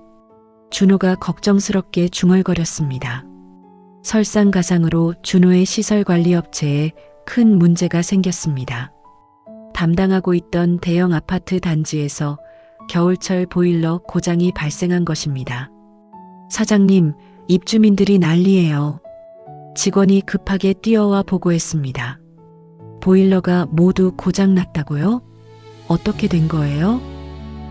준호가 걱정스럽게 중얼거렸습니다. 설상가상으로 준호의 시설관리업체에 큰 문제가 생겼습니다. 담당하고 있던 대형 아파트 단지에서 겨울철 보일러 고장이 발생한 것입니다. 사장님, 입주민들이 난리예요. 직원이 급하게 뛰어와 보고했습니다. 보일러가 모두 고장났다고요? 어떻게 된 거예요?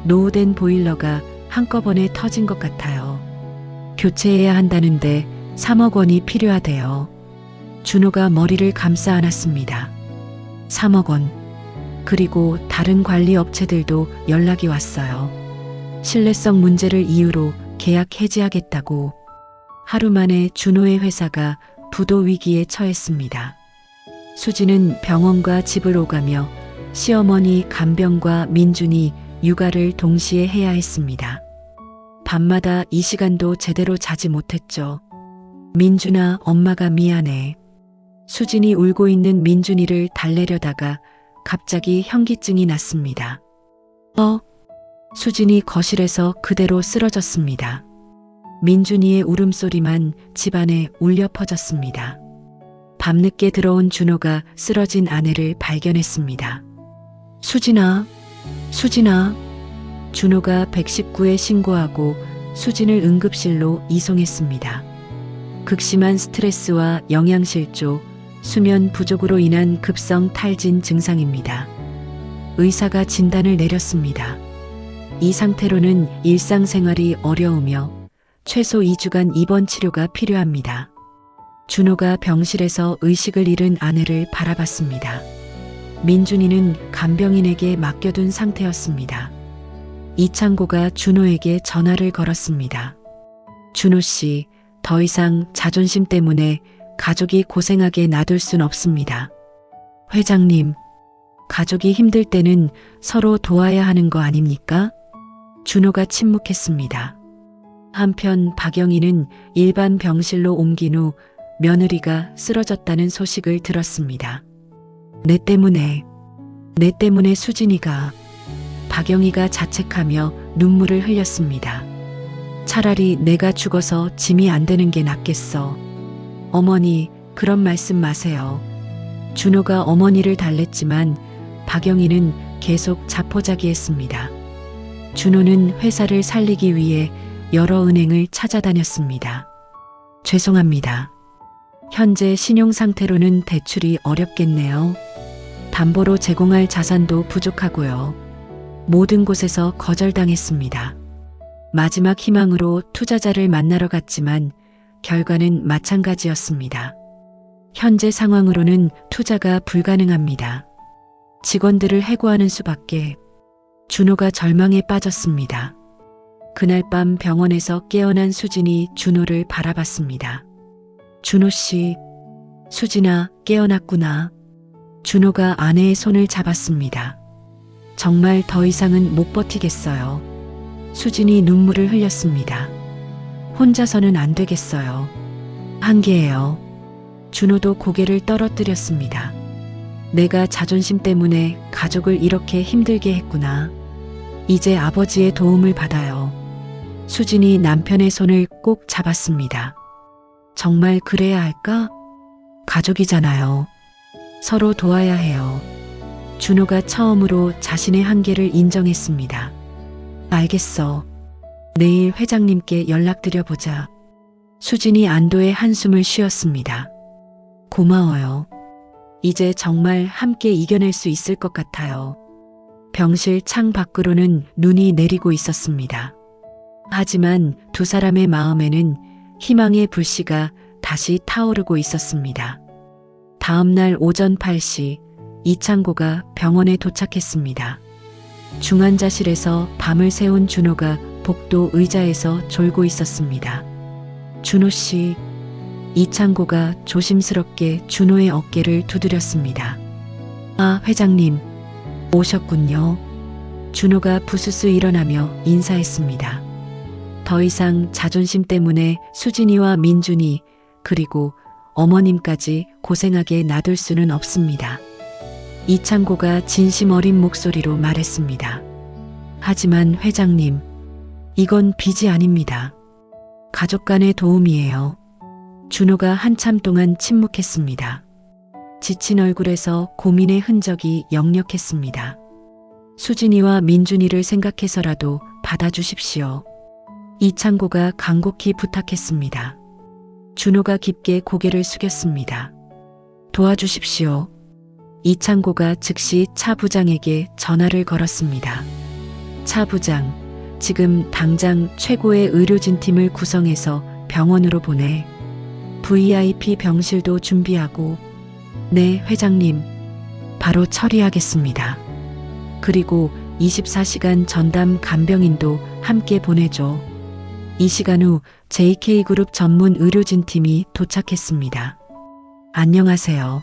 노후된 보일러가 한꺼번에 터진 것 같아요. 교체해야 한다는데 3억 원이 필요하대요. 준호가 머리를 감싸 안았습니다. 3억 원. 그리고 다른 관리 업체들도 연락이 왔어요. 신뢰성 문제를 이유로 계약 해지하겠다고. 하루 만에 준호의 회사가 부도 위기에 처했습니다. 수지는 병원과 집을 오가며 시어머니 간병과 민준이 육아를 동시에 해야 했습니다. 밤마다 이 시간도 제대로 자지 못했죠. 민준아, 엄마가 미안해. 수진이 울고 있는 민준이를 달래려다가 갑자기 현기증이 났습니다. 수진이 거실에서 그대로 쓰러졌습니다. 민준이의 울음소리만 집안에 울려 퍼졌습니다. 밤늦게 들어온 준호가 쓰러진 아내를 발견했습니다. 수진아, 수진아. 준호가 119에 신고하고 수진을 응급실로 이송했습니다. 극심한 스트레스와 영양실조, 수면 부족으로 인한 급성 탈진 증상입니다. 의사가 진단을 내렸습니다. 이 상태로는 일상생활이 어려우며 최소 2주간 입원 치료가 필요합니다. 준호가 병실에서 의식을 잃은 아내를 바라봤습니다. 민준이는 간병인에게 맡겨둔 상태였습니다. 이창고가 준호에게 전화를 걸었습니다. 준호 씨, 더 이상 자존심 때문에 가족이 고생하게 놔둘 순 없습니다. 회장님, 가족이 힘들 때는 서로 도와야 하는 거 아닙니까? 준호가 침묵했습니다. 한편 박영희는 일반 병실로 옮긴 후 며느리가 쓰러졌다는 소식을 들었습니다. 내 때문에 수진이가. 박영희가 자책하며 눈물을 흘렸습니다. 차라리 내가 죽어서 짐이 안 되는 게 낫겠어. 어머니, 그런 말씀 마세요. 준호가 어머니를 달랬지만 박영희는 계속 자포자기했습니다. 준호는 회사를 살리기 위해 여러 은행을 찾아다녔습니다. 죄송합니다. 현재 신용 상태로는 대출이 어렵겠네요. 담보로 제공할 자산도 부족하고요. 모든 곳에서 거절당했습니다. 마지막 희망으로 투자자를 만나러 갔지만 결과는 마찬가지였습니다. 현재 상황으로는 투자가 불가능합니다. 직원들을 해고하는 수밖에. 준호가 절망에 빠졌습니다. 그날 밤 병원에서 깨어난 수진이 준호를 바라봤습니다. 준호 씨, 수진아, 깨어났구나. 준호가 아내의 손을 잡았습니다. 정말 더 이상은 못 버티겠어요. 수진이 눈물을 흘렸습니다. 혼자서는 안 되겠어요. 한계예요. 준호도 고개를 떨어뜨렸습니다. 내가 자존심 때문에 가족을 이렇게 힘들게 했구나. 이제 아버지의 도움을 받아요. 수진이 남편의 손을 꼭 잡았습니다. 정말 그래야 할까? 가족이잖아요. 서로 도와야 해요. 준호가 처음으로 자신의 한계를 인정했습니다. 알겠어. 내일 회장님께 연락드려보자. 수진이 안도의 한숨을 쉬었습니다. 고마워요. 이제 정말 함께 이겨낼 수 있을 것 같아요. 병실 창 밖으로는 눈이 내리고 있었습니다. 하지만 두 사람의 마음에는 희망의 불씨가 다시 타오르고 있었습니다. 다음 날 오전 8시 이창고가 병원에 도착했습니다. 중환자실에서 밤을 새운 준호가 복도 의자에서 졸고 있었습니다. 준호 씨, 이창고가 조심스럽게 준호의 어깨를 두드렸습니다. 아, 회장님, 오셨군요. 준호가 부스스 일어나며 인사했습니다. 더 이상 자존심 때문에 수진이와 민준이 그리고 어머님까지 고생하게 놔둘 수는 없습니다. 이창고가 진심 어린 목소리로 말했습니다. 하지만 회장님, 이건 빚이 아닙니다. 가족 간의 도움이에요. 준호가 한참 동안 침묵했습니다. 지친 얼굴에서 고민의 흔적이 역력했습니다. 수진이와 민준이를 생각해서라도 받아주십시오. 이창고가 간곡히 부탁했습니다. 준호가 깊게 고개를 숙였습니다. 도와주십시오. 이창고가 즉시 차 부장에게 전화를 걸었습니다. 차 부장, 지금 당장 최고의 의료진 팀을 구성해서 병원으로 보내. VIP 병실도 준비하고. 네, 회장님. 바로 처리하겠습니다. 그리고 24시간 전담 간병인도 함께 보내줘. 이 시간 후 JK그룹 전문 의료진 팀이 도착했습니다. 안녕하세요.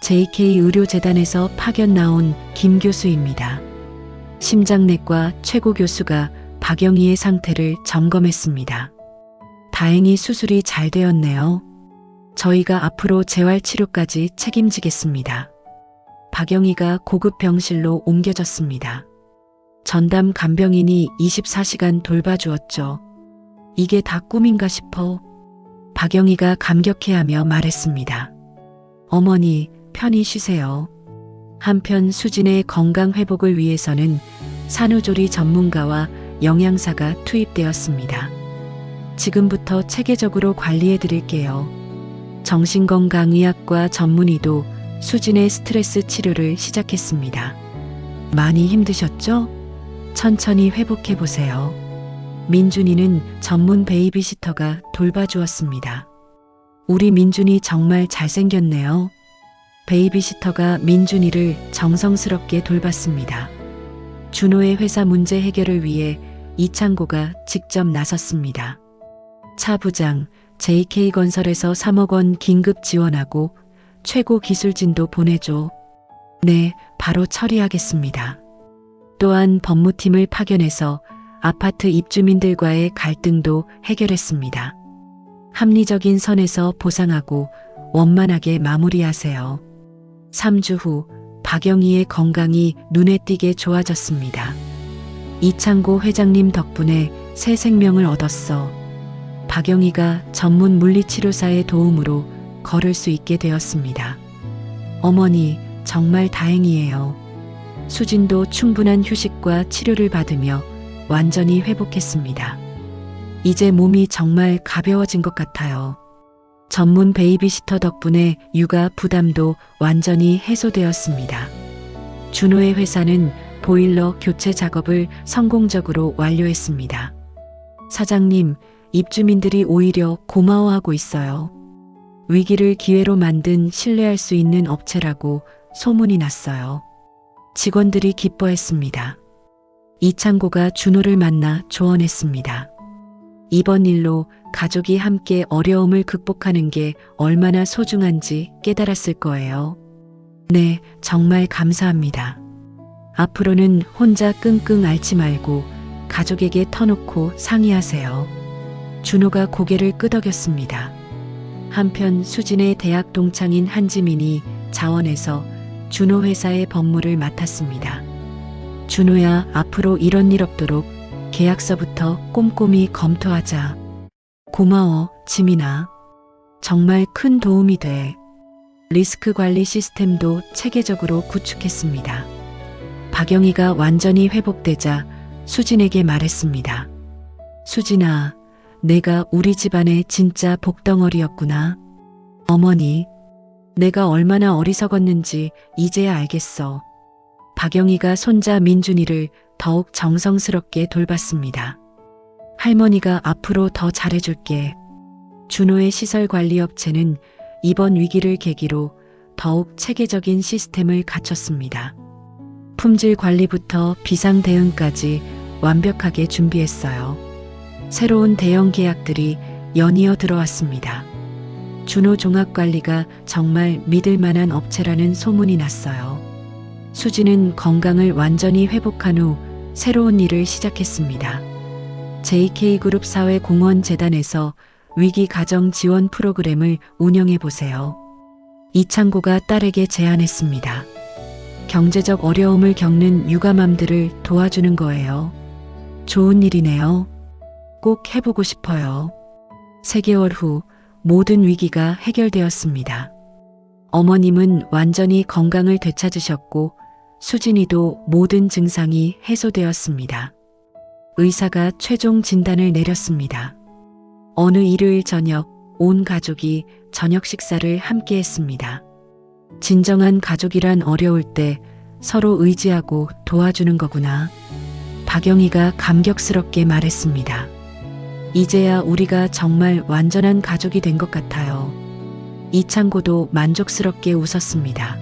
JK의료재단에서 파견 나온 김 교수입니다. 심장내과 최고 교수가 박영희의 상태를 점검했습니다. 다행히 수술이 잘 되었네요. 저희가 앞으로 재활치료까지 책임지겠습니다. 박영희가 고급 병실로 옮겨졌습니다. 전담 간병인이 24시간 돌봐주었죠. 이게 다 꿈인가 싶어. 박영희가 감격해하며 말했습니다. 어머니, 편히 쉬세요. 한편 수진의 건강 회복을 위해서는 산후조리 전문가와 영양사가 투입되었습니다. 지금부터 체계적으로 관리해 드릴게요. 정신건강의학과 전문의도 수진의 스트레스 치료를 시작했습니다. 많이 힘드셨죠? 천천히 회복해 보세요. 민준이는 전문 베이비시터가 돌봐주었습니다. 우리 민준이 정말 잘생겼네요. 베이비시터가 민준이를 정성스럽게 돌봤습니다. 준호의 회사 문제 해결을 위해 이창고가 직접 나섰습니다. 차 부장, JK건설에서 3억 원 긴급 지원하고 최고 기술진도 보내줘. 네, 바로 처리하겠습니다. 또한 법무팀을 파견해서 아파트 입주민들과의 갈등도 해결했습니다. 합리적인 선에서 보상하고 원만하게 마무리하세요. 3주 후 박영희의 건강이 눈에 띄게 좋아졌습니다. 이창고 회장님 덕분에 새 생명을 얻었어. 박영희가 전문 물리치료사의 도움으로 걸을 수 있게 되었습니다. 어머니, 정말 다행이에요. 수진도 충분한 휴식과 치료를 받으며 완전히 회복했습니다. 이제 몸이 정말 가벼워진 것 같아요. 전문 베이비시터 덕분에 육아 부담도 완전히 해소되었습니다. 준호의 회사는 보일러 교체 작업을 성공적으로 완료했습니다. 사장님, 입주민들이 오히려 고마워하고 있어요. 위기를 기회로 만든 신뢰할 수 있는 업체라고 소문이 났어요. 직원들이 기뻐했습니다. 이창고가 준호를 만나 조언했습니다. 이번 일로 가족이 함께 어려움을 극복하는 게 얼마나 소중한지 깨달았을 거예요. 네, 정말 감사합니다. 앞으로는 혼자 끙끙 앓지 말고 가족에게 터놓고 상의하세요. 준호가 고개를 끄덕였습니다. 한편 수진의 대학 동창인 한지민이 자원에서 준호 회사의 법무를 맡았습니다. 준호야, 앞으로 이런 일 없도록 계약서부터 꼼꼼히 검토하자. 고마워, 지민아. 정말 큰 도움이 돼. 리스크 관리 시스템도 체계적으로 구축했습니다. 박영희가 완전히 회복되자 수진에게 말했습니다. 수진아, 내가 우리 집안의 진짜 복덩어리였구나. 어머니, 내가 얼마나 어리석었는지 이제야 알겠어. 박영희가 손자 민준이를 더욱 정성스럽게 돌봤습니다. 할머니가 앞으로 더 잘해줄게. 준호의 시설관리업체는 이번 위기를 계기로 더욱 체계적인 시스템을 갖췄습니다. 품질 관리부터 비상 대응까지 완벽하게 준비했어요. 새로운 대형 계약들이 연이어 들어왔습니다. 준호 종합관리가 정말 믿을 만한 업체라는 소문이 났어요. 수지는 건강을 완전히 회복한 후 새로운 일을 시작했습니다. JK그룹 사회공헌재단에서 위기 가정 지원 프로그램을 운영해 보세요. 이창고가 딸에게 제안했습니다. 경제적 어려움을 겪는 육아맘들을 도와주는 거예요. 좋은 일이네요. 꼭 해보고 싶어요. 3개월 후 모든 위기가 해결되었습니다. 어머님은 완전히 건강을 되찾으셨고 수진이도 모든 증상이 해소되었습니다. 의사가 최종 진단을 내렸습니다. 어느 일요일 저녁 온 가족이 저녁 식사를 함께 했습니다. 진정한 가족이란 어려울 때 서로 의지하고 도와주는 거구나. 박영희가 감격스럽게 말했습니다. 이제야 우리가 정말 완전한 가족이 된 것 같아요. 이창고도 만족스럽게 웃었습니다.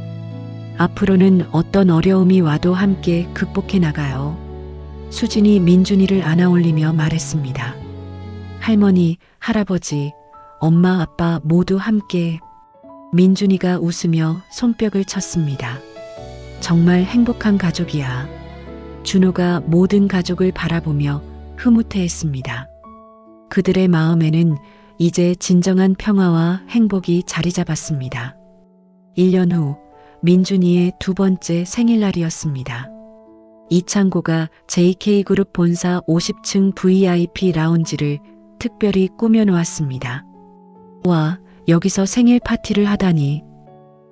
앞으로는 어떤 어려움이 와도 함께 극복해 나가요. 수진이 민준이를 안아올리며 말했습니다. 할머니, 할아버지, 엄마, 아빠 모두 함께. 민준이가 웃으며 손뼉을 쳤습니다. 정말 행복한 가족이야. 준호가 모든 가족을 바라보며 흐뭇해했습니다. 그들의 마음에는 이제 진정한 평화와 행복이 자리 잡았습니다. 1년 후 민준이의 2번째 생일날이었습니다. 이창고가 JK그룹 본사 50층 VIP 라운지를 특별히 꾸며놓았습니다. 와, 여기서 생일 파티를 하다니.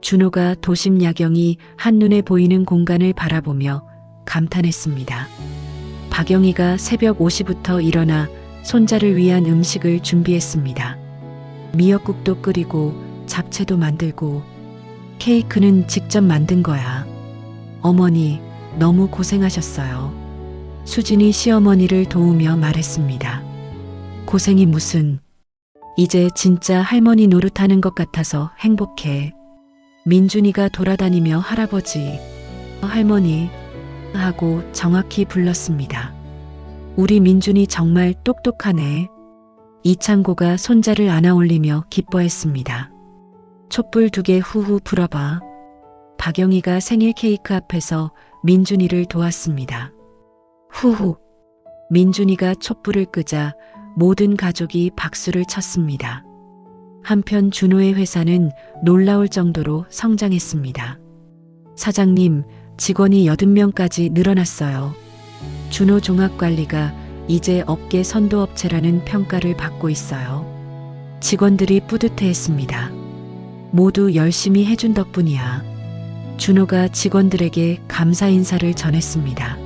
준호가 도심 야경이 한눈에 보이는 공간을 바라보며 감탄했습니다. 박영희가 새벽 5시부터 일어나 손자를 위한 음식을 준비했습니다. 미역국도 끓이고 잡채도 만들고 케이크는 직접 만든 거야. 어머니, 너무 고생하셨어요. 수진이 시어머니를 도우며 말했습니다. 고생이 무슨. 이제 진짜 할머니 노릇하는 것 같아서 행복해. 민준이가 돌아다니며 할아버지, 할머니 하고 정확히 불렀습니다. 우리 민준이 정말 똑똑하네. 이창고가 손자를 안아올리며 기뻐했습니다. 촛불 2개 후후 불어봐. 박영희가 생일 케이크 앞에서 민준이를 도왔습니다. 후후. 민준이가 촛불을 끄자 모든 가족이 박수를 쳤습니다. 한편 준호의 회사는 놀라울 정도로 성장했습니다. 사장님, 직원이 80명까지 늘어났어요. 준호 종합관리가 이제 업계 선도업체라는 평가를 받고 있어요. 직원들이 뿌듯해했습니다. 모두 열심히 해준 덕분이야. 준호가 직원들에게 감사 인사를 전했습니다.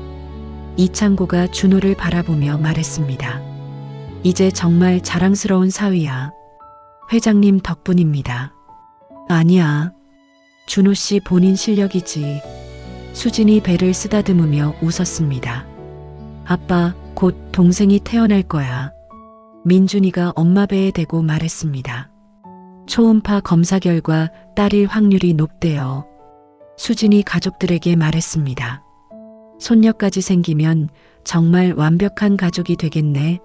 이창고가 준호를 바라보며 말했습니다. 이제 정말 자랑스러운 사위야. 회장님 덕분입니다. 아니야. 준호 씨 본인 실력이지. 수진이 배를 쓰다듬으며 웃었습니다. 아빠, 곧 동생이 태어날 거야. 민준이가 엄마 배에 대고 말했습니다. 초음파 검사 결과 딸일 확률이 높대요. 수진이 가족들에게 말했습니다. 손녀까지 생기면 정말 완벽한 가족이 되겠네.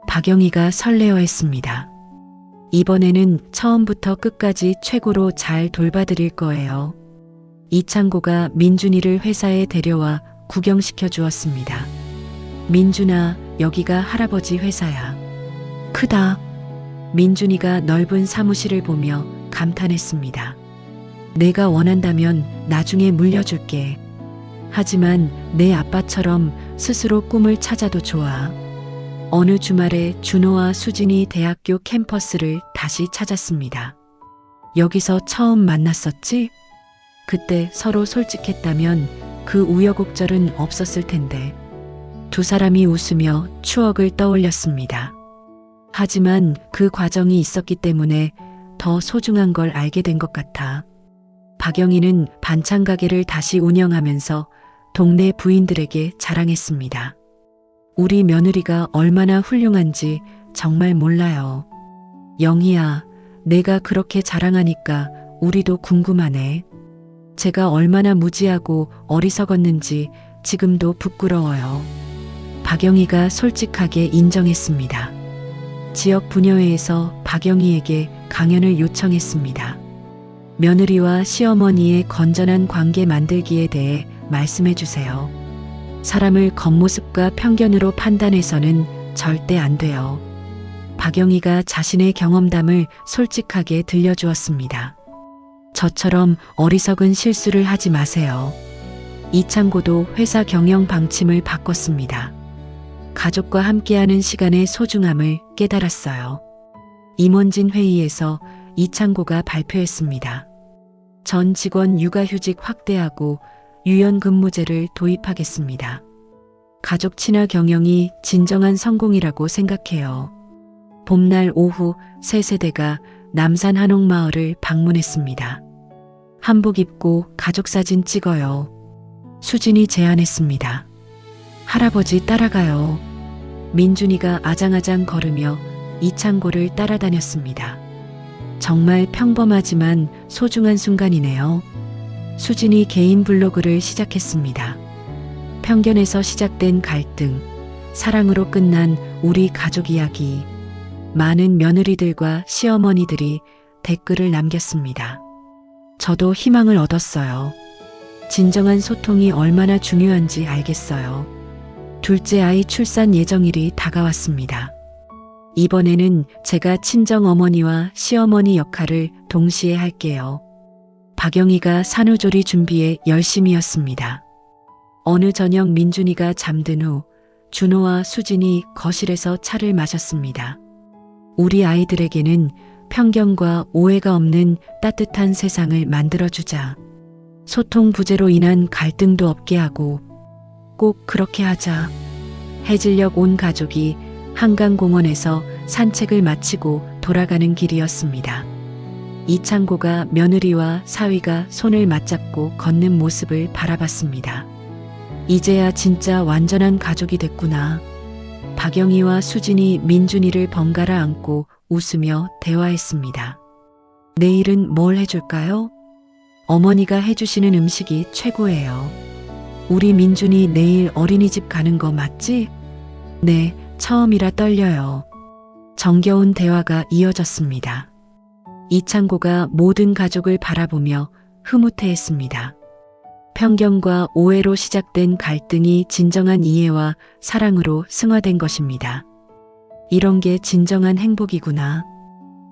박영희가 설레어했습니다. 이번에는 처음부터 끝까지 최고로 잘 돌봐드릴 거예요. 이창고가 민준이를 회사에 데려와 구경시켜 주었습니다. 민준아, 여기가 할아버지 회사야. 크다. 민준이가 넓은 사무실을 보며 감탄했습니다. 내가 원한다면 나중에 물려줄게. 하지만 내 아빠처럼 스스로 꿈을 찾아도 좋아. 어느 주말에 준호와 수진이 대학교 캠퍼스를 다시 찾았습니다. 여기서 처음 만났었지? 그때 서로 솔직했다면 그 우여곡절은 없었을 텐데. 두 사람이 웃으며 추억을 떠올렸습니다. 하지만 그 과정이 있었기 때문에 더 소중한 걸 알게 된 것 같아. 박영희는 반찬 가게를 다시 운영하면서 동네 부인들에게 자랑했습니다. 우리 며느리가 얼마나 훌륭한지 정말 몰라요. 영희야, 내가 그렇게 자랑하니까 우리도 궁금하네. 제가 얼마나 무지하고 어리석었는지 지금도 부끄러워요. 박영희가 솔직하게 인정했습니다. 지역 부녀회에서 박영희에게 강연을 요청했습니다. 며느리와 시어머니의 건전한 관계 만들기에 대해 말씀해 주세요. 사람을 겉모습과 편견으로 판단해서는 절대 안 돼요. 박영희가 자신의 경험담을 솔직하게 들려주었습니다. 저처럼 어리석은 실수를 하지 마세요. 이창고도 회사 경영 방침을 바꿨습니다. 가족과 함께하는 시간의 소중함을 깨달았어요. 임원진 회의에서 이창고가 발표했습니다. 전 직원 육아휴직 확대하고 유연근무제를 도입하겠습니다. 가족 친화 경영이 진정한 성공이라고 생각해요. 봄날 오후 세 세대가 남산 한옥마을을 방문했습니다. 한복 입고 가족사진 찍어요. 수진이 제안했습니다. 할아버지 따라가요. 민준이가 아장아장 걸으며 이창고를 따라다녔습니다. 정말 평범하지만 소중한 순간이네요. 수진이 개인 블로그를 시작했습니다. 편견에서 시작된 갈등, 사랑으로 끝난 우리 가족 이야기. 많은 며느리들과 시어머니들이 댓글을 남겼습니다. 저도 희망을 얻었어요. 진정한 소통이 얼마나 중요한지 알겠어요. 둘째 아이 출산 예정일이 다가왔습니다. 이번에는 제가 친정어머니와 시어머니 역할을 동시에 할게요. 박영희가 산후조리 준비에 열심이었습니다. 어느 저녁 민준이가 잠든 후 준호와 수진이 거실에서 차를 마셨습니다. 우리 아이들에게는 편견과 오해가 없는 따뜻한 세상을 만들어주자. 소통 부재로 인한 갈등도 없게 하고 꼭 그렇게 하자. 해질녘 온 가족이 한강공원에서 산책을 마치고 돌아가는 길이었습니다. 이창고가 며느리와 사위가 손을 맞잡고 걷는 모습을 바라봤습니다. 이제야 진짜 완전한 가족이 됐구나. 박영희와 수진이 민준이를 번갈아 안고 웃으며 대화했습니다. 내일은 뭘 해줄까요? 어머니가 해주시는 음식이 최고예요. 우리 민준이 내일 어린이집 가는 거 맞지? 네, 처음이라 떨려요. 정겨운 대화가 이어졌습니다. 이창고가 모든 가족을 바라보며 흐뭇해했습니다. 편견과 오해로 시작된 갈등이 진정한 이해와 사랑으로 승화된 것입니다. 이런 게 진정한 행복이구나.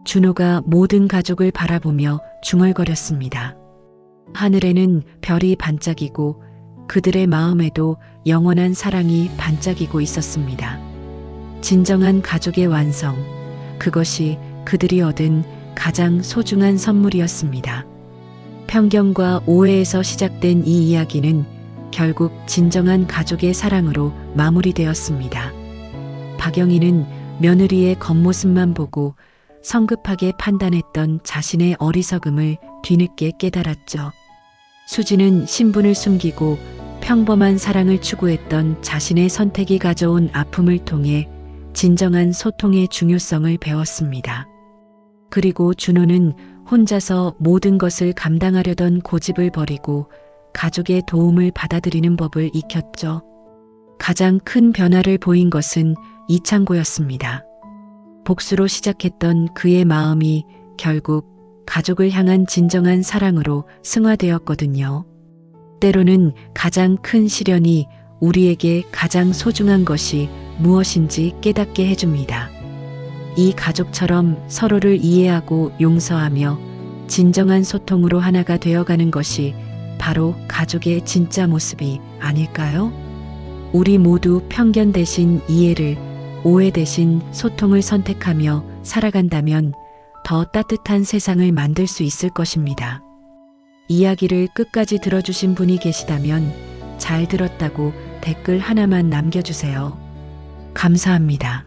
준호가 모든 가족을 바라보며 중얼거렸습니다. 하늘에는 별이 반짝이고 그들의 마음에도 영원한 사랑이 반짝이고 있었습니다. 진정한 가족의 완성, 그것이 그들이 얻은 가장 소중한 선물이었습니다. 편견과 오해에서 시작된 이 이야기는 결국 진정한 가족의 사랑으로 마무리되었습니다. 박영희는 며느리의 겉모습만 보고 성급하게 판단했던 자신의 어리석음을 뒤늦게 깨달았죠. 수진은 신분을 숨기고 평범한 사랑을 추구했던 자신의 선택이 가져온 아픔을 통해 진정한 소통의 중요성을 배웠습니다. 그리고 준호는 혼자서 모든 것을 감당하려던 고집을 버리고 가족의 도움을 받아들이는 법을 익혔죠. 가장 큰 변화를 보인 것은 이창고였습니다. 복수로 시작했던 그의 마음이 결국 가족을 향한 진정한 사랑으로 승화되었거든요. 때로는 가장 큰 시련이 우리에게 가장 소중한 것이 무엇인지 깨닫게 해줍니다. 이 가족처럼 서로를 이해하고 용서하며 진정한 소통으로 하나가 되어가는 것이 바로 가족의 진짜 모습이 아닐까요? 우리 모두 편견 대신 이해를, 오해 대신 소통을 선택하며 살아간다면 더 따뜻한 세상을 만들 수 있을 것입니다. 이야기를 끝까지 들어주신 분이 계시다면 잘 들었다고 댓글 하나만 남겨주세요. 감사합니다.